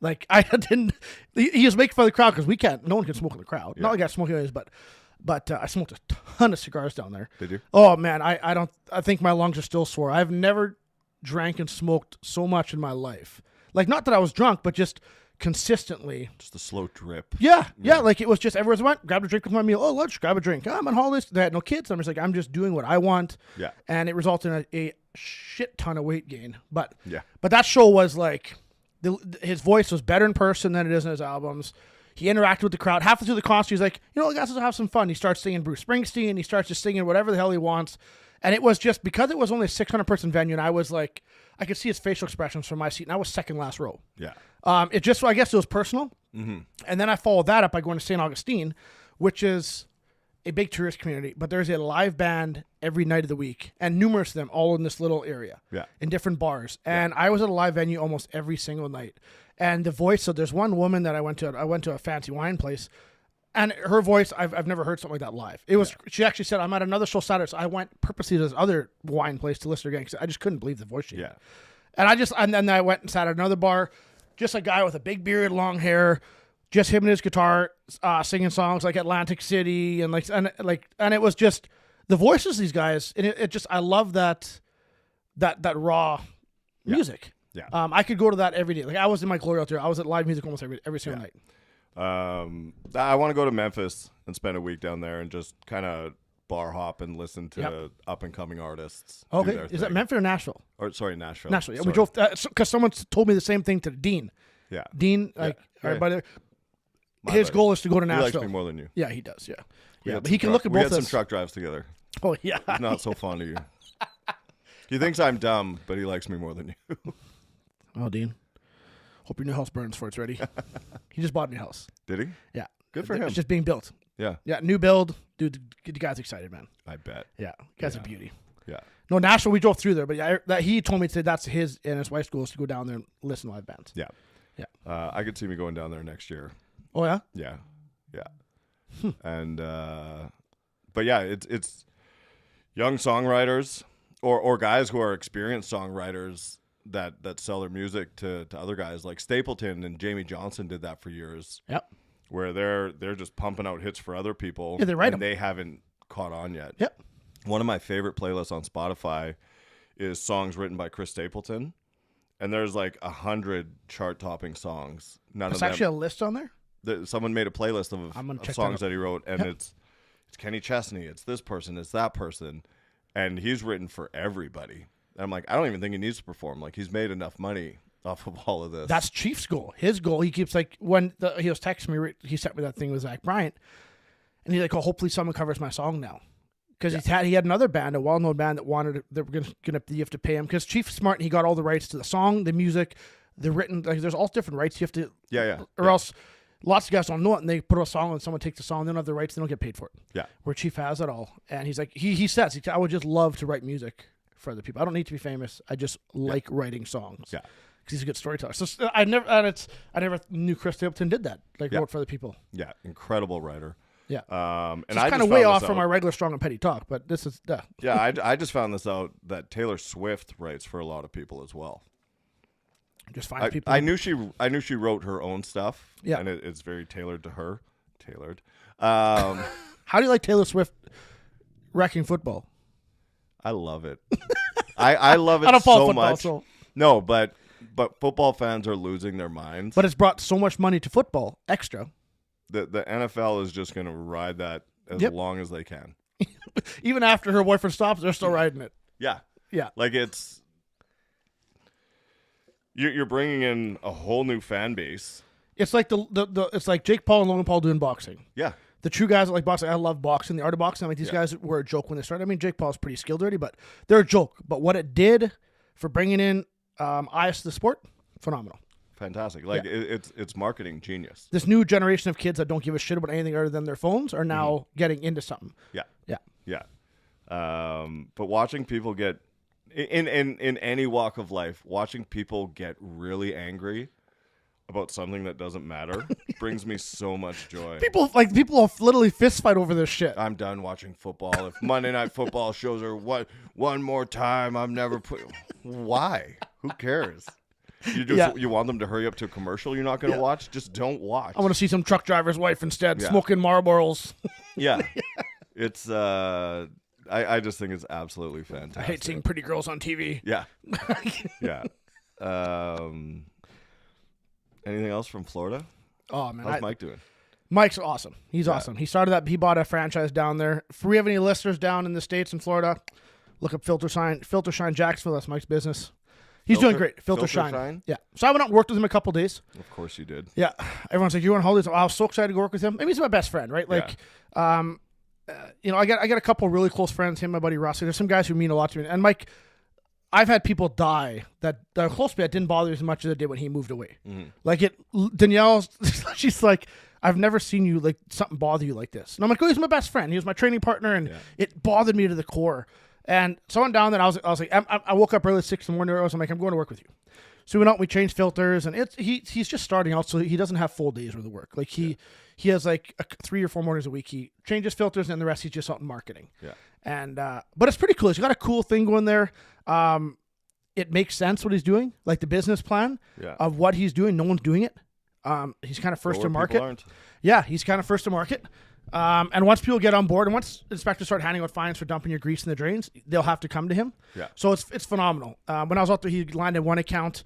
Like I didn't. He was making fun of the crowd because no one can smoke in the crowd. Yeah. Not like I smoke anyways, but I smoked a ton of cigars down there. Did you? Oh man, I think my lungs are still sore. I've never drank and smoked so much in my life. Like not that I was drunk, but just consistently. Just a slow drip. Yeah. Like it was just everyone's went, grabbed a drink with my meal. Oh, lunch, grab a drink. I'm on holidays. They had no kids. I'm just like, I'm just doing what I want. Yeah. And it resulted in a shit ton of weight gain. But yeah. But that show was like, his voice was better in person than it is in his albums. He interacted with the crowd. Halfway through the concert, he's like, you know, guys, let's have some fun. He starts singing Bruce Springsteen. He starts just singing whatever the hell he wants. And it was just, because it was only a 600-person venue, and I was like, I could see his facial expressions from my seat, and I was second last row. Yeah. It just, I guess it was personal. Mm-hmm. And then I followed that up by going to St. Augustine, which is a big tourist community, but there's a live band every night of the week, and numerous of them all in this little area, in different bars. And I was at a live venue almost every single night. And the voice, so there's one woman that I went to a fancy wine place, and her voice, I've never heard something like that live. It was, she actually said, I'm at another show Saturday, so I went purposely to this other wine place to listen to her again, because I just couldn't believe the voice she had. And then I went and sat at another bar, just a guy with a big beard, long hair, just him and his guitar, singing songs like Atlantic City, and it was just the voices of these guys, and it just, I love that raw music. Yeah. I could go to that every day. Like I was in my glory out there. I was at live music almost every single night. I want to go to Memphis and spend a week down there and just kind of bar hop and listen to up and coming artists. Okay, is that Memphis or Nashville? Or sorry, Nashville. Nashville. Yeah, we drove because someone told me the same thing to Dean. Yeah, Dean, everybody. His goal is to go to Nashville. He likes me more than you. Yeah, he does. Yeah, but he can look at both. We had some truck drives together. Oh yeah, he's not so fond of you. He thinks I'm dumb, but he likes me more than you. Oh, Dean. Hope your new house burns before it's ready. He just bought a new house. Did he? Yeah. Good for him. It's just being built. Yeah. Yeah, new build. Dude, the guy's excited, man. I bet. Yeah. The guy's a beauty. Yeah. No, Nashville, we drove through there, but he told me to say that's his and his wife's goal is to go down there and listen to live bands. Yeah. Yeah. I could see me going down there next year. Oh, yeah? Yeah. Yeah. And, but yeah, it's young songwriters or guys who are experienced songwriters that sell their music to other guys like Stapleton and Jamie Johnson did that for years. Yep. Where they're just pumping out hits for other people. Yeah, they write them. They haven't caught on yet. Yep. One of my favorite playlists on Spotify is songs written by Chris Stapleton, and there's like 100 chart-topping songs. None There's of actually them. a list on there. Someone made a playlist I'm gonna of check songs that out. that he wrote, and it's Kenny Chesney, it's this person, it's that person, and he's written for everybody. And I'm like, I don't even think he needs to perform. Like, he's made enough money off of all of this. That's Chief's goal. His goal, he keeps like, when he was texting me, he sent me that thing with Zach Bryant, and he's like, oh, hopefully someone covers my song now. Because he had another band, a well-known band that wanted, they were gonna you have to pay him. Because Chief's smart, and he got all the rights to the song, the music, the written, like, there's all different rights you have to, or else lots of guys don't know it, and they put a song and someone takes the song, they don't have the rights, they don't get paid for it. Yeah. Where Chief has it all. And he's like, he says, I would just love to write music for other people. I don't need to be famous. I just like writing songs. Yeah. Because he's a good storyteller. So I never knew Chris Stapleton did that. Like, wrote for other people. Yeah, incredible writer. Yeah. And It's I kind just of way found off this from out. our regular strong and petty talk, but this is, Yeah, I just found this out that Taylor Swift writes for a lot of people as well. just find people. I knew she wrote her own stuff. Yeah. And it's very tailored to her. Tailored. How do you like Taylor Swift wrecking football? I love it. I love it I don't follow so football, much. so. No, but football fans are losing their minds. But it's brought so much money to football, extra. The NFL is just going to ride that as long as they can. Even after her boyfriend stops, they're still riding it. Yeah. Yeah. Like you're bringing in a whole new fan base. It's like it's like Jake Paul and Logan Paul doing boxing. Yeah. The true guys that like boxing, I love boxing, the art of boxing. Like, these guys were a joke when they started. I mean, Jake Paul's pretty skilled already, but they're a joke. But what it did for bringing in eyes to the sport, phenomenal. Fantastic. Like it's marketing genius. This new generation of kids that don't give a shit about anything other than their phones are now getting into something. Yeah. Yeah. Yeah. But watching people get in any walk of life, watching people get really angry about something that doesn't matter brings me so much joy. People will literally fist fight over this shit. I'm done watching football. If Monday Night Football shows her one more time, I'm never put. Why? Who cares? You want them to hurry up to a commercial you're not going to watch? Just don't watch. I want to see some truck driver's wife instead smoking Marlboros. Yeah. It's I just think it's absolutely fantastic. I hate seeing pretty girls on TV. Yeah. Yeah. Anything else from Florida? Oh man, How's Mike doing? Mike's awesome. He's awesome. He started that. He bought a franchise down there. If we have any listeners down in the States in Florida, look up Filter Shine Jacksonville. That's Mike's business. He's doing great. Filter Shine. Yeah. So I went out and worked with him a couple days. Of course you did. Yeah. Everyone's like, "You on holidays?" I was so excited to go work with him. I mean, he's my best friend, right? Like, I got a couple really close friends. Him, my buddy Ross. There's some guys who mean a lot to me. And Mike, I've had people die that are close to me that didn't bother me as much as it did when he moved away. Mm-hmm. Like Danielle, she's like, I've never seen you like something bother you like this. And I'm like, oh, he's my best friend. He was my training partner, and it bothered me to the core. And so I went down there, and I was like, I woke up early at 6 in the morning. I'm like, I'm going to work with you. So we went out and we changed filters, and he's just starting out, so he doesn't have full days worth of work. Like he has like 3 or 4 mornings a week. He changes filters, and the rest he's just out in marketing. Yeah. And but it's pretty cool. He's got a cool thing going there. It makes sense what he's doing, like the business plan of what he's doing. No one's doing it. He's kind of first to market. Yeah, he's kind of first to market. And once people get on board, and once inspectors start handing out fines for dumping your grease in the drains, they'll have to come to him. Yeah. So it's phenomenal. When I was out there, he landed one account.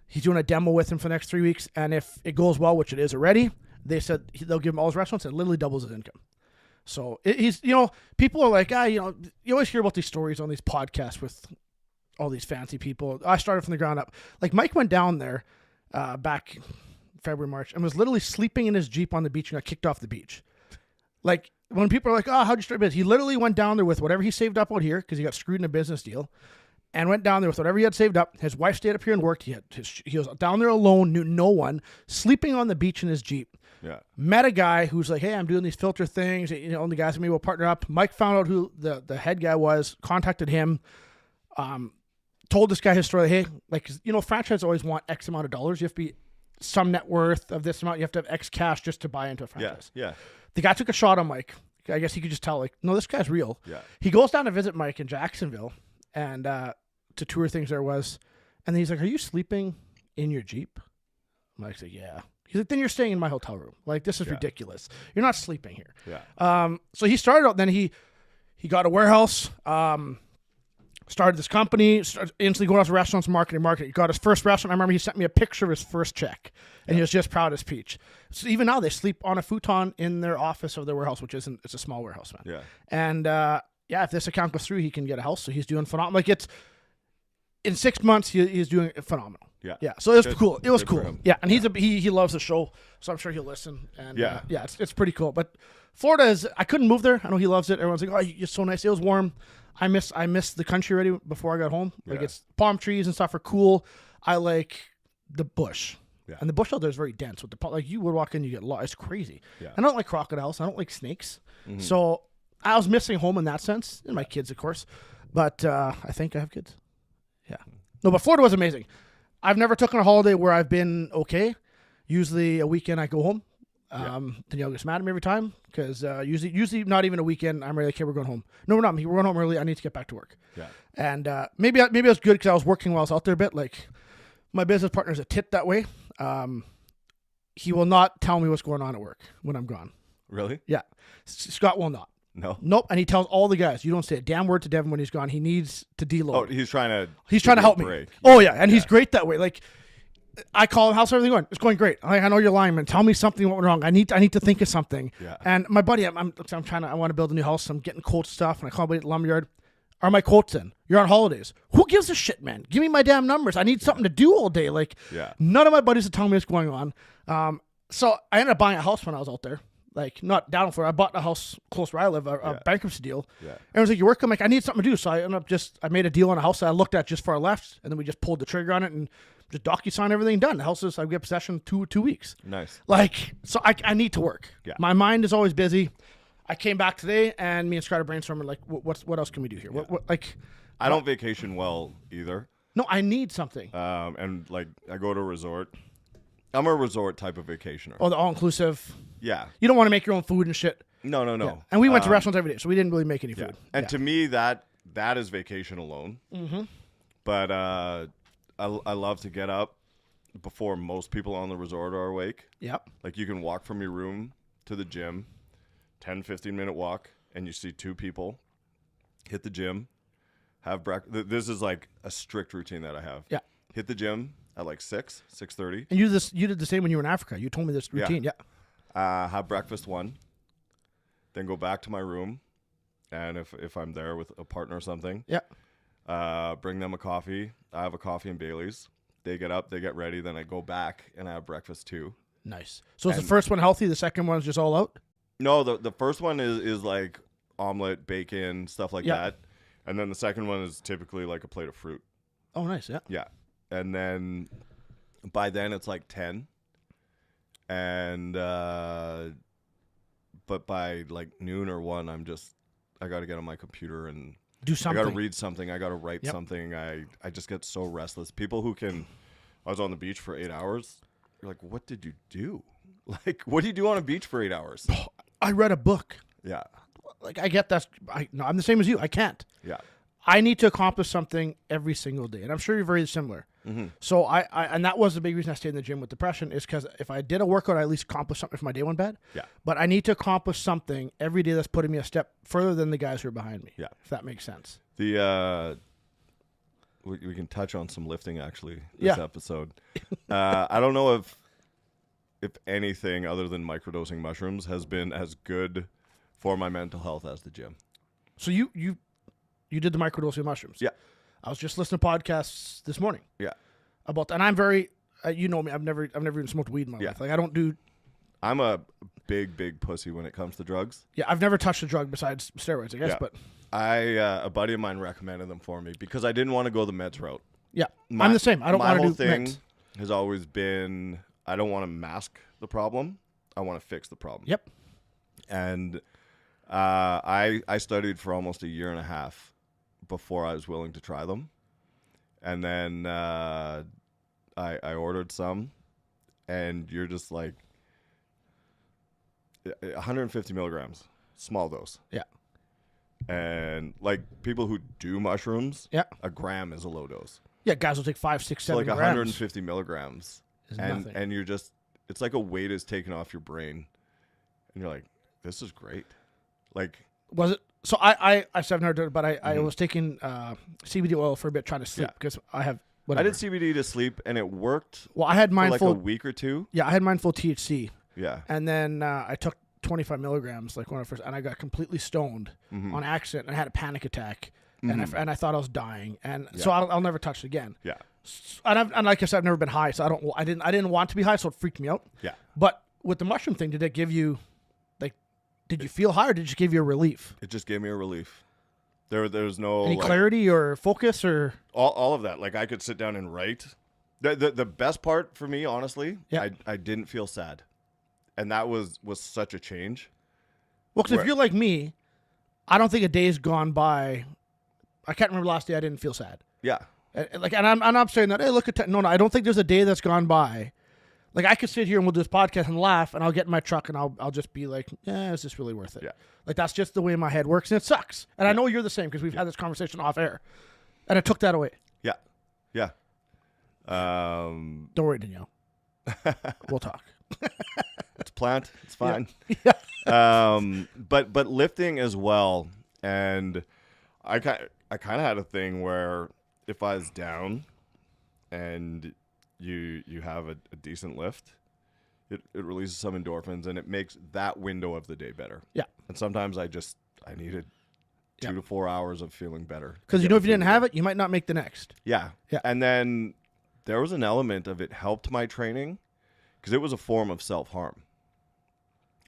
He's doing a demo with him for the next 3 weeks, and if it goes well, which it is already, they said they'll give him all his restaurants, and it literally doubles his income. So he's, people are like, you always hear about these stories on these podcasts with all these fancy people. I started from the ground up. Like Mike went down there back February, March, and was literally sleeping in his Jeep on the beach and got kicked off the beach. Like when people are like, oh, how'd you start business? He literally went down there with whatever he saved up out here because he got screwed in a business deal, and went down there with whatever he had saved up. His wife stayed up here and worked. He was down there alone, knew no one, sleeping on the beach in his Jeep. Yeah. Met a guy who's like, hey, I'm doing these filter things. And the guys and me will partner up. Mike found out who the head guy was, contacted him, told this guy his story. Hey, franchises always want X amount of dollars. You have to be some net worth of this amount. You have to have X cash just to buy into a franchise. Yeah. The guy took a shot on Mike. I guess he could just tell, no, this guy's real. Yeah. He goes down to visit Mike in Jacksonville and to tour things there was. And then he's like, are you sleeping in your Jeep? Mike's like, yeah. He's like, then you're staying in my hotel room. Like, this is ridiculous. You're not sleeping here. Yeah. So he started out, then he got a warehouse, Started this company, instantly going out to restaurants, marketing. He got his first restaurant. I remember he sent me a picture of his first check, and he was just proud as peach. So even now, they sleep on a futon in their office of their warehouse, which isn't, it's a small warehouse, man. Yeah. And if this account goes through, he can get a house. So he's doing phenomenal. Like it's in 6 months, he's doing phenomenal. Yeah. Yeah. So it was cool. It was Good for cool. him. Yeah. And he loves the show, so I'm sure he'll listen. And Yeah. it's pretty cool. But Florida is, I couldn't move there. I know he loves it. Everyone's like, oh, you're so nice. It was warm. I miss the country already before I got home. Like Yeah. it's palm trees and stuff are cool. I like the bush. Yeah. And the bush out there is very dense. With the like you would walk in, you get lost. It's crazy. Yeah. I don't like crocodiles. I don't like snakes. So I was missing home in that sense, and my kids, of course. But I think I have kids. Yeah. No, but Florida was amazing. I've never taken a holiday where I've been okay. Usually a weekend I go home. Danielle gets mad at me every time because usually not even a weekend. I'm really okay. We're going home. No, we're not. We're going home early. I need to get back to work. Yeah. And maybe I was good because I was working while I was out there a bit. Like my business partner's a tit that way. He will not tell me what's going on at work when I'm gone. Really? Yeah. Scott will not. No. Nope. And he tells all the guys, you don't say a damn word to Devin when he's gone. He needs to deload. Oh, he's trying to He's give trying to you a help me. break. Oh yeah, and he's great that way. Like I call him, how's everything going? It's going great. I know you're lying, man. Tell me something what went wrong. I need to think of something. Yeah. And my buddy, I'm trying to. I want to build a new house. I'm getting quote stuff, and I call my buddy at the lumberyard. Are my quotes in? You're on holidays. Who gives a shit, man? Give me my damn numbers. I need something to do all day. Like none of my buddies are telling me what's going on. So I ended up buying a house when I was out there. Like not down for. I bought a house close where I live, a bankruptcy deal. Yeah. And I was like, "You work?" I'm like, "I need something to do." So I ended up I made a deal on a house that I looked at just before I left, and then we just pulled the trigger on it and just DocuSign everything done. The house is I get possession 2 weeks. Nice. Like so, I need to work. Yeah. My mind is always busy. I came back today, and me and Scott are brainstorming like, what else can we do here? Yeah. What like? I don't vacation well either. No, I need something. And like I go to a resort. I'm a resort type of vacationer. Oh, the all inclusive. Yeah. You don't want to make your own food and shit. No. Yeah. And we went to restaurants every day, so we didn't really make any food. And to me, that is vacation alone. Mm-hmm. But I love to get up before most people on the resort are awake. Yep. Like you can walk from your room to the gym, 10, 15-minute walk, and you see 2 people, hit the gym, have breakfast. This is like a strict routine that I have. Yeah. Hit the gym at like 6:30. And you did the same when you were in Africa. You told me this routine. Yeah. Have breakfast 1, then go back to my room, and if I'm there with a partner or something, bring them a coffee. I have a coffee and Bailey's. They get up, they get ready, then I go back and I have breakfast too. Nice. So is the first one healthy? The second one is just all out? No, the first one is like omelet, bacon, stuff like that, and then the second one is typically like a plate of fruit. Oh, nice. Yeah. Yeah, and then by then it's like 10. And but by like noon or 1, I got to get on my computer and do something. I got to read something. I got to write something. I just get so restless. People who can, I was on the beach for 8 hours. You're like, what did you do? Like, what do you do on a beach for 8 hours? I read a book. Yeah. Like I get that. I'm the same as you. I can't. Yeah. I need to accomplish something every single day, and I'm sure you're very similar. Mm-hmm. So I and that was the big reason I stayed in the gym with depression is because if I did a workout, I at least accomplished something if my day went bad. Yeah. But I need to accomplish something every day that's putting me a step further than the guys who are behind me. Yeah. If that makes sense. The we can touch on some lifting actually this episode. I don't know if anything other than microdosing mushrooms has been as good for my mental health as the gym. So you did the microdosing mushrooms. Yeah. I was just listening to podcasts this morning. Yeah. About that. And I'm very, you know me, I've never even smoked weed in my life. Like I don't do. I'm a big pussy when it comes to drugs. Yeah, I've never touched a drug besides steroids, I guess. Yeah. But a buddy of mine recommended them for me because I didn't want to go the meds route. Yeah, I'm the same. I don't want to do my whole thing meds. has always been I don't want to mask the problem. I want to fix the problem. Yep. And I studied for almost a year and a half before I was willing to try them. And then I ordered some, and you're just like 150 milligrams, small dose. Yeah. And like people who do mushrooms, Yeah. a gram is a low dose. Yeah, guys will take 5, 6, So 7 like grams. 150 milligrams. Is And nothing. and you're just, it's like a weight is taken off your brain. And you're like, this is great. Like, Was it So I've never done it, but I was taking CBD oil for a bit trying to sleep because I have whatever. I did CBD to sleep, and it worked. Well, I had for mine like full. a week or two. Yeah, I had mine full THC, Yeah. and then I took 25 milligrams like when I first, and I got completely stoned on accident, and I had a panic attack, and I thought I was dying, and so I'll never touch it again. Yeah. And like I said, I've never been high, so I didn't want to be high, so it freaked me out. Yeah. But with the mushroom thing, did it give you, like, did you feel high, or did it just give you a relief? It just gave me a relief. There's no Any like, clarity or focus or all of that. Like I could sit down and write. The best part for me, honestly, Yeah. I didn't feel sad, and that was such a change. well, because if you're like me, I don't think a day's gone by. I can't remember the last day I didn't feel sad. Yeah. Like, and I'm not saying that. Hey, look at no. I don't think there's a day that's gone by. Like I could sit here and we'll do this podcast and laugh, and I'll get in my truck and I'll just be like, yeah, is this really worth it? Yeah. Like that's just the way my head works, and it sucks. And I know you're the same because we've had this conversation off air, and I took that away. Yeah. Yeah. Don't worry, Danielle. We'll talk. It's plant. It's fine. Yeah. But lifting as well, and I kind of had a thing where if I was down, and you have a decent lift, it releases some endorphins, and it makes that window of the day better. Yeah. And sometimes I needed 2 to 4 hours of feeling better. Because if you didn't have it, you might not make the next. Yeah. Yeah. And then there was an element of it helped my training because it was a form of self-harm.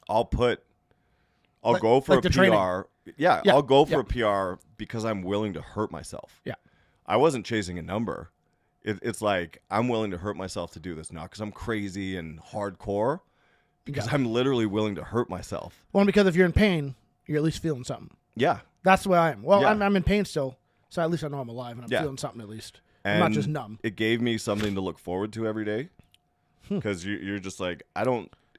I'll go for like a the PR. training. Yeah, Yeah. I'll go for Yeah. a PR because I'm willing to hurt myself. Yeah. I wasn't chasing a number. It's like I'm willing to hurt myself to do this, not because I'm crazy and hardcore, because I'm literally willing to hurt myself. Well, because if you're in pain, you're at least feeling something. Yeah. That's the way I am. Well, Yeah. I'm in pain still, so at least I know I'm alive and I'm feeling something at least. I'm not just numb. It gave me something to look forward to every day because you're just like,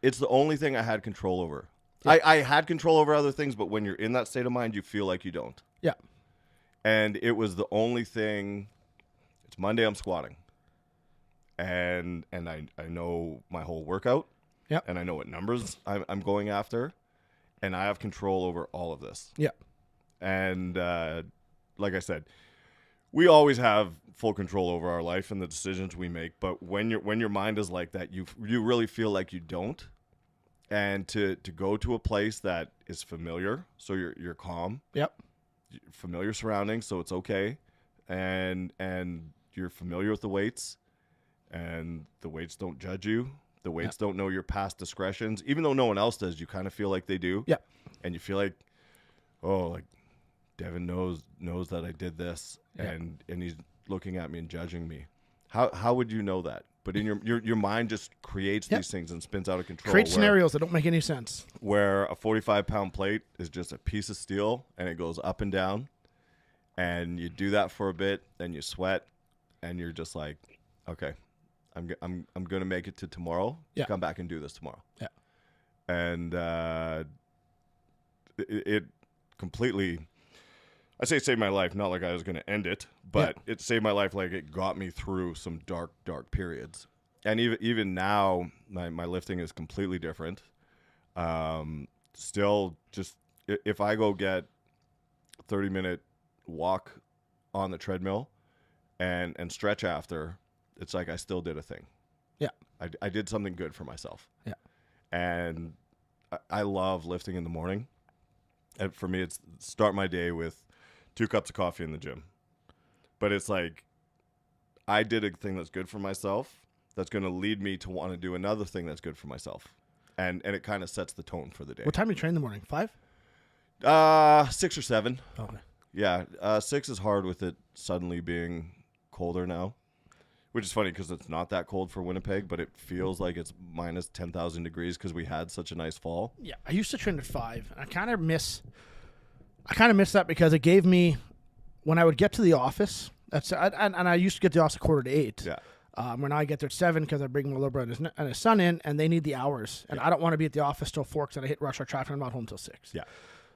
it's the only thing I had control over. Yeah. I had control over other things, but when you're in that state of mind, you feel like you don't. Yeah. And it was the only thing. It's Monday, I'm squatting. And I know my whole workout. Yeah. And I know what numbers I'm going after. And I have control over all of this. Yeah. And like I said, we always have full control over our life and the decisions we make. But when your mind is like that, you really feel like you don't. And to go to a place that is familiar, so you're calm. Yep. Familiar surroundings, so it's okay. And you're familiar with the weights, and the weights don't judge you. The weights don't know your past discretions. Even though no one else does, you kind of feel like they do. Yeah. And you feel like, oh, like Devin knows that I did this, and he's looking at me and judging me. How would you know that? But in your mind just creates these things and spins out of control. Create scenarios that don't make any sense. Where a 45-pound plate is just a piece of steel, and it goes up and down. And you do that for a bit, and you sweat, and you're just like, okay, I'm gonna make it to tomorrow. Yeah. Come back and do this tomorrow. Yeah. And it completely, I say saved my life, not like I was gonna end it, but it saved my life. Like it got me through some dark periods. And even now, my lifting is completely different. Still, just if I go get 30-minute walk on the treadmill and stretch after, it's like I still did a thing. Yeah. I did something good for myself. Yeah. And I love lifting in the morning. And for me, it's start my day with 2 cups of coffee in the gym. But it's like I did a thing that's good for myself that's going to lead me to want to do another thing that's good for myself. And it kind of sets the tone for the day. What time do you train in the morning? 5? 6 or 7. Okay. Yeah, 6 is hard with it suddenly being colder now, which is funny because it's not that cold for Winnipeg, but it feels like it's minus 10,000 degrees because we had such a nice fall. Yeah, I used to train at 5, and I kind of miss that because it gave me, when I would get to the office, and I used to get to the office at 7:45. Yeah. When I get there at 7 because I bring my little brother and his son in, and they need the hours, and I don't want to be at the office till 4 because I hit rush hour traffic and I'm not home till 6. Yeah.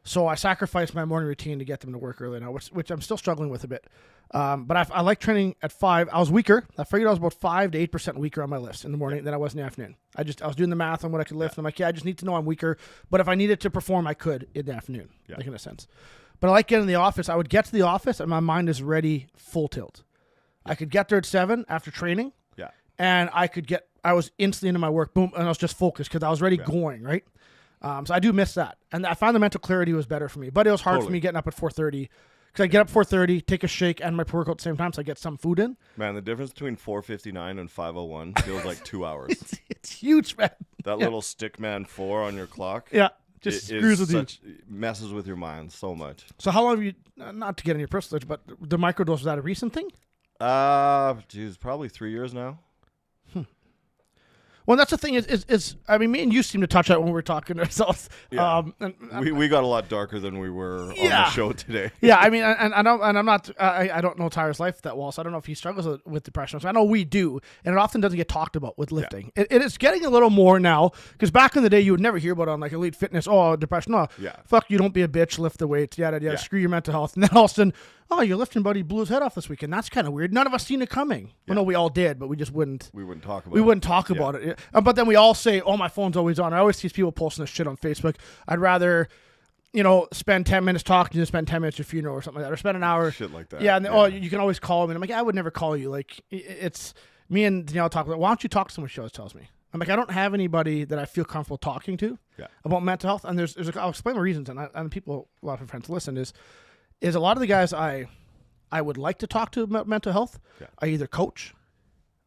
So I sacrificed my morning routine to get them to work early now, which I'm still struggling with a bit. But I like training at 5. I was weaker. I figured I was about 5 to 8% weaker on my lifts in the morning than I was in the afternoon. I was doing the math on what I could lift. And I'm like, I just need to know I'm weaker. But if I needed to perform, I could in the afternoon, like in a sense. But I like getting in the office. I would get to the office and my mind is ready full tilt. I could get there at 7 after training. Yeah. And I was instantly into my work, boom, and I was just focused because I was already going, right? So I do miss that. And I found the mental clarity was better for me. But it was hard for me getting up at 4:30 because I get up 4:30, take a shake and my pre-workout at the same time, so I get some food in. Man, the difference between 4:59 and 5:01 feels like 2 hours. It's huge, man. That little Stickman 4 on your clock. Yeah, just screws with you. Messes with your mind so much. So how long have you, not to get in your personal, but the microdose, was that a recent thing? Probably 3 years now. Well, that's the thing is I mean, me and you seem to touch that when we were talking to ourselves. Yeah. We got a lot darker than we were on the show today. Yeah, I mean, I don't know Tyler's life that well, so I don't know if he struggles with depression. So I know we do, and it often doesn't get talked about with lifting. Yeah. It is getting a little more now, because back in the day, you would never hear about it on like Elite Fitness. Oh, depression. No, fuck you, don't be a bitch, lift the weights, yada yada. Screw your mental health. And then all of a sudden, oh, your lifting buddy blew his head off this weekend. That's kind of weird. None of us seen it coming. Well, no, we all did, but we just wouldn't. We wouldn't talk about it. We wouldn't talk about it. But then we all say, oh, my phone's always on. I always see people posting this shit on Facebook. I'd rather, spend 10 minutes talking than spend 10 minutes at your funeral or something like that. Or spend an hour. Shit like that. Yeah, and oh, you can always call me. And I'm like, I would never call you. Like, it's me and Danielle talk about, why don't you talk to someone? She always tells me. I'm like, I don't have anybody that I feel comfortable talking to about mental health. And I'll explain the reasons. And people, a lot of my friends listen, is a lot of the guys I would like to talk to about mental health. Yeah. I either coach,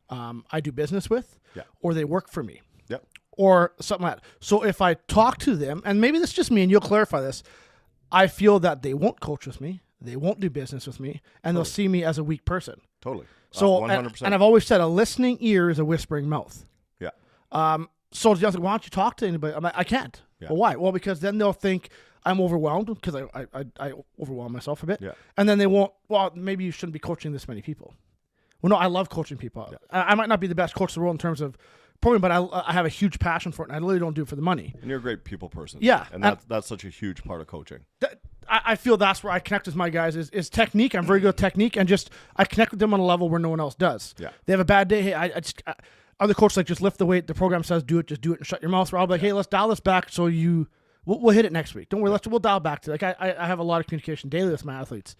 I do business with, or they work for me. Yep. Or something like that. So if I talk to them, and maybe this is just me, and you'll clarify this, I feel that they won't coach with me, they won't do business with me, and they'll see me as a weak person. Totally. So, 100%. and I've always said a listening ear is a whispering mouth. Yeah. So like, why don't you talk to anybody? I'm like, I can't. Yeah. Well, why? Well, because then they'll think I'm overwhelmed, because I overwhelm myself a bit. Yeah. And then they won't, well, maybe you shouldn't be coaching this many people. Well, no, I love coaching people. Yeah. I might not be the best coach in the world in terms of programming, but I have a huge passion for it, and I literally don't do it for the money. And you're a great people person. Yeah. And that's such a huge part of coaching. I feel that's where I connect with my guys is technique. I'm very good at technique, and just I connect with them on a level where no one else does. Yeah. They have a bad day. Hey, other coaches like, just lift the weight. The program says do it, just do it and shut your mouth. Where I'll be like, hey, let's dial this back so we'll hit it next week. Don't worry, we'll dial back to it. Like I have a lot of communication daily with my athletes.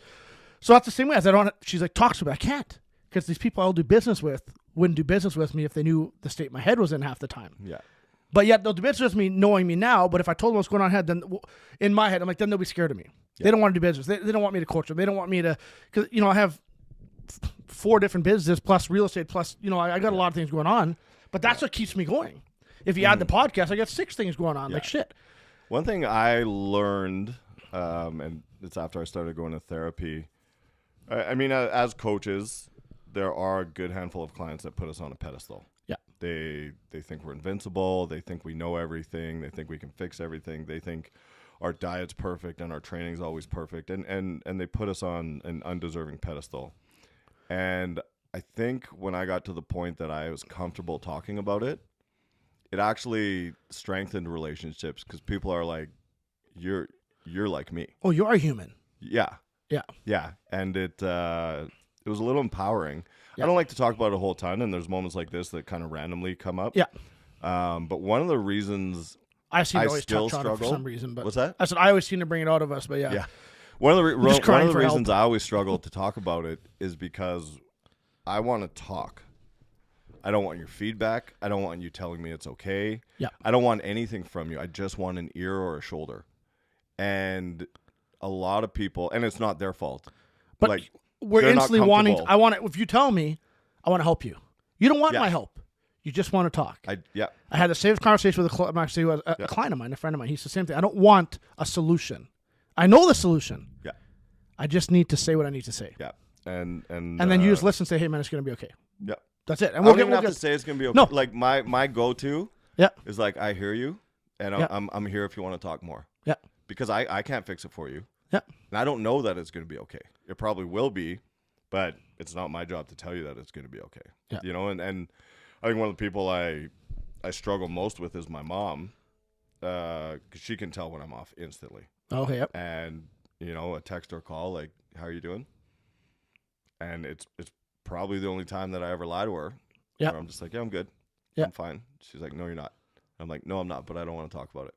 So that's the same way as she's like, talk to me. I can't, because these people I'll do business with wouldn't do business with me if they knew the state my head was in half the time. Yeah. But yet they'll do business with me knowing me now. But if I told them what's going on in head, then in my head, I'm like, then they'll be scared of me. Yeah. They don't want to do business. They don't want me to coach them. They don't want me to, because, I have 4 different businesses plus real estate plus, I got a lot of things going on. But that's what keeps me going. If you add the podcast, I got 6 things going on. Like shit. One thing I learned, and it's after I started going to therapy, I mean, as coaches, there are a good handful of clients that put us on a pedestal. Yeah. They think we're invincible. They think we know everything. They think we can fix everything. They think our diet's perfect and our training's always perfect. And they put us on an undeserving pedestal. And I think when I got to the point that I was comfortable talking about it, it actually strengthened relationships, because people are like, you're like me. Oh, you are human. Yeah. Yeah. Yeah. And it was a little empowering. Yeah. I don't like to talk about it a whole ton, and there's moments like this that kind of randomly come up. Yeah. But one of the reasons I seem to always touch on it for some reason. But what's that? I said I always seem to bring it out of us, but yeah. Yeah. One of the reasons I always struggle to talk about it is because I want to talk. I don't want your feedback. I don't want you telling me it's okay. Yeah. I don't want anything from you. I just want an ear or a shoulder. And a lot of people, and it's not their fault, but like, we're instantly wanting. If you tell me, I want to help you. You don't want my help. You just want to talk. I had the same conversation with a client of mine, a friend of mine. He said the same thing. I don't want a solution. I know the solution. Yeah. I just need to say what I need to say. Yeah. And then you just listen and say, hey man, it's gonna be okay. Yeah. That's it. And we'll have to say it's gonna be okay. No. Like my go-to is like, I hear you, and I'm here if you want to talk more. Yeah. Because I can't fix it for you. Yeah. And I don't know that it's gonna be okay. It probably will be, but it's not my job to tell you that it's gonna be okay. Yeah. And I think one of the people I struggle most with is my mom, because she can tell when I'm off instantly. Okay. Yep. And a text or call like, how are you doing? And it's probably the only time that I ever lie to her. Yeah. I'm just like, yeah, I'm good. Yeah. I'm fine. She's like, no, you're not. I'm like, no, I'm not, but I don't want to talk about it.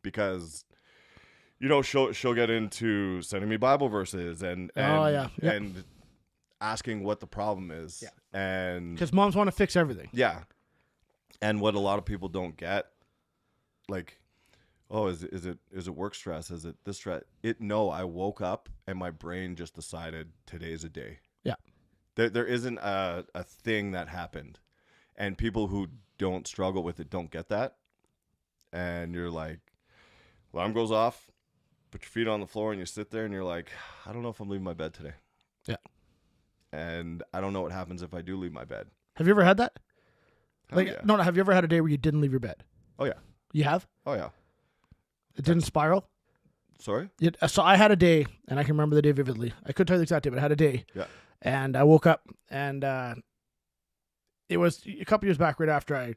Because you know, she'll get into sending me Bible verses and and asking what the problem is. Yeah. And because moms want to fix everything. yeah. And what a lot of people don't get, like, oh, is it work stress? Is it this stress? No, I woke up and my brain just decided today's a day. Yeah. There isn't a thing that happened. And people who don't struggle with it don't get that. And you're like, alarm goes off, put your feet on the floor, and you sit there and you're like, I don't know if I'm leaving my bed today. Yeah. And I don't know what happens if I do leave my bed. Have you ever had that? Hell Like, yeah. no, have you ever had a day where you didn't leave your bed? Oh, yeah. You have? Oh, yeah. It didn't spiral? Sorry? So I had a day, and I can remember the day vividly. I couldn't tell you the exact day, but I had a day. Yeah. And I woke up, and it was a couple years back right after I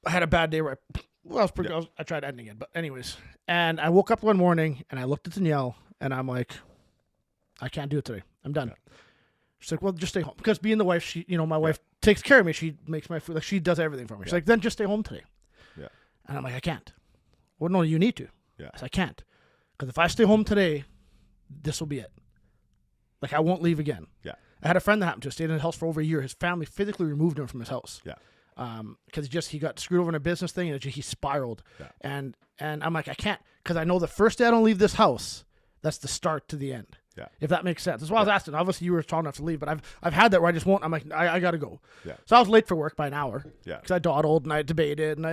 had a bad day where I tried ending it. But anyways, and I woke up one morning, and I looked at Danielle, and I'm like, I can't do it today. I'm done. Yeah. She's like, well, just stay home. Because being the wife, my wife takes care of me. She makes my food. Like, she does everything for me. She's like, then just stay home today. Yeah. And I'm like, I can't. Well, no, you need to. Yeah. I said, I can't. Because if I stay home today, this will be it. Like, I won't leave again. Yeah. I had a friend that happened to. Stayed in his house for over a year. His family physically removed him from his house. Yeah. Because he got screwed over in a business thing and he spiraled. Yeah. And I'm like, I can't. Because I know the first day I don't leave this house, that's the start to the end. Yeah. If that makes sense. That's why I was asking. Obviously, you were tall enough to leave, but I've had that where I just won't. I'm like, I got to go. Yeah. So I was late for work by an hour. Yeah. Because I dawdled and I debated and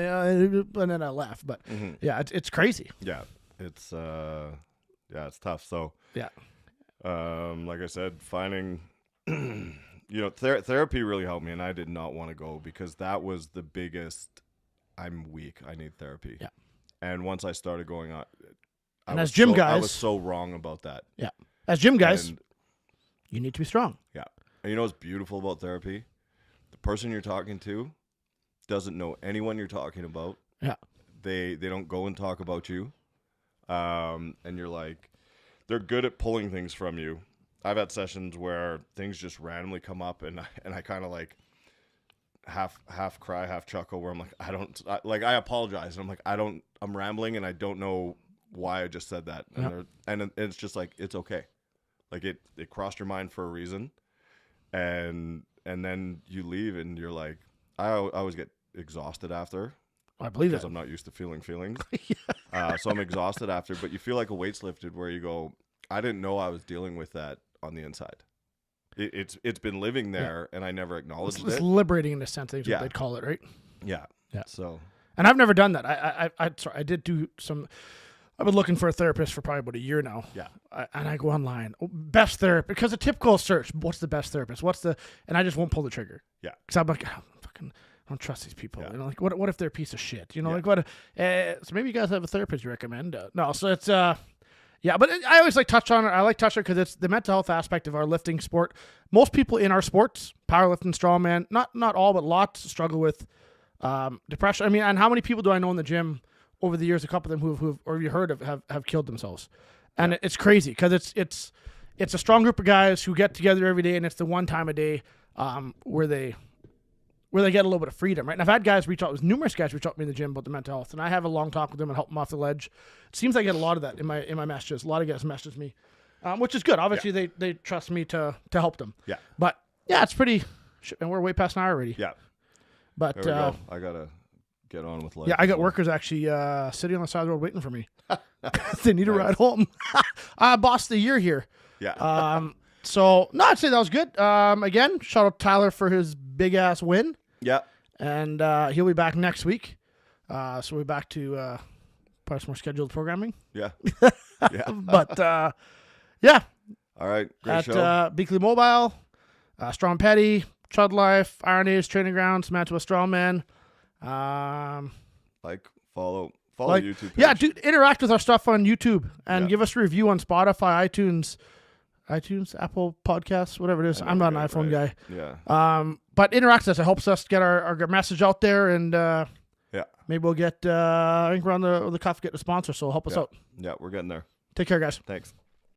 then I left. But yeah, it's crazy. Yeah. It's tough. So yeah. Like I said, finding therapy really helped me, and I did not want to go because that was the biggest. I'm weak. I need therapy. Yeah. And once I started going on, and as gym guys, I was so wrong about that. Yeah. As gym guys, you need to be strong. Yeah. And you know what's beautiful about therapy? The person you're talking to doesn't know anyone you're talking about. Yeah. They don't go and talk about you. And you're like, they're good at pulling things from you. I've had sessions where things just randomly come up and I kind of like half cry, half chuckle where I'm like, I apologize. And I'm like, I'm rambling and I don't know why I just said that. And it's just like, it's okay. Like it crossed your mind for a reason. And then you leave and you're like, I always get exhausted after. I believe because that. I'm not used to feeling feelings. So I'm exhausted after, but you feel like a weight's lifted where you go, I didn't know I was dealing with that on the inside. It's been living there and I never acknowledged it. It's liberating in a sense, I think they'd call it, right? Yeah. Yeah. So. And I've never done that. I did do some. I've been looking for a therapist for probably about a year now. Yeah. And I go online, best therapist, because a typical search, what's the best therapist? And I just won't pull the trigger. Yeah. Because I'm like, I don't trust these people. Yeah. You know, like what if they're a piece of shit? You know, like what? So maybe you guys have a therapist you recommend? No. So it's yeah. But I always like touch on it. I like touch it because it's the mental health aspect of our lifting sport. Most people in our sports, powerlifting, strongman, not all, but lots struggle with depression. I mean, and how many people do I know in the gym over the years? A couple of them who've or you heard of have killed themselves, and it's crazy because it's a strong group of guys who get together every day, and it's the one time a day where they get a little bit of freedom, right? And I've had guys numerous guys reach out to me in the gym about the mental health, and I have a long talk with them and help them off the ledge. It seems I get a lot of that in my messages. A lot of guys message me, which is good. Obviously, they trust me to help them. Yeah. But yeah, it's pretty. And we're way past an hour already. Yeah. But there we go. I gotta get on with life. Yeah, I got workers actually sitting on the side of the road waiting for me. They need a ride home. Boss of the year here. Yeah. So no, I'd say that was good. Again, shout out Tyler for his big ass win. Yeah. And he'll be back next week. So we'll be back to probably some more scheduled programming. Yeah. Yeah. But yeah. All right. Great at show. Beakley Mobile, Strong Petty, Chud Life, Iron Age Training Grounds, Mantua Strongman. Like, follow YouTube page. Yeah, dude, interact with our stuff on YouTube and give us a review on Spotify, iTunes, Apple Podcasts, whatever it is. I'm not an iPhone guy. Yeah. But interact with us. It helps us get our message out there, and maybe we'll get. I think we're on the cuff get a sponsor, so help us out. Yeah, we're getting there. Take care, guys. Thanks.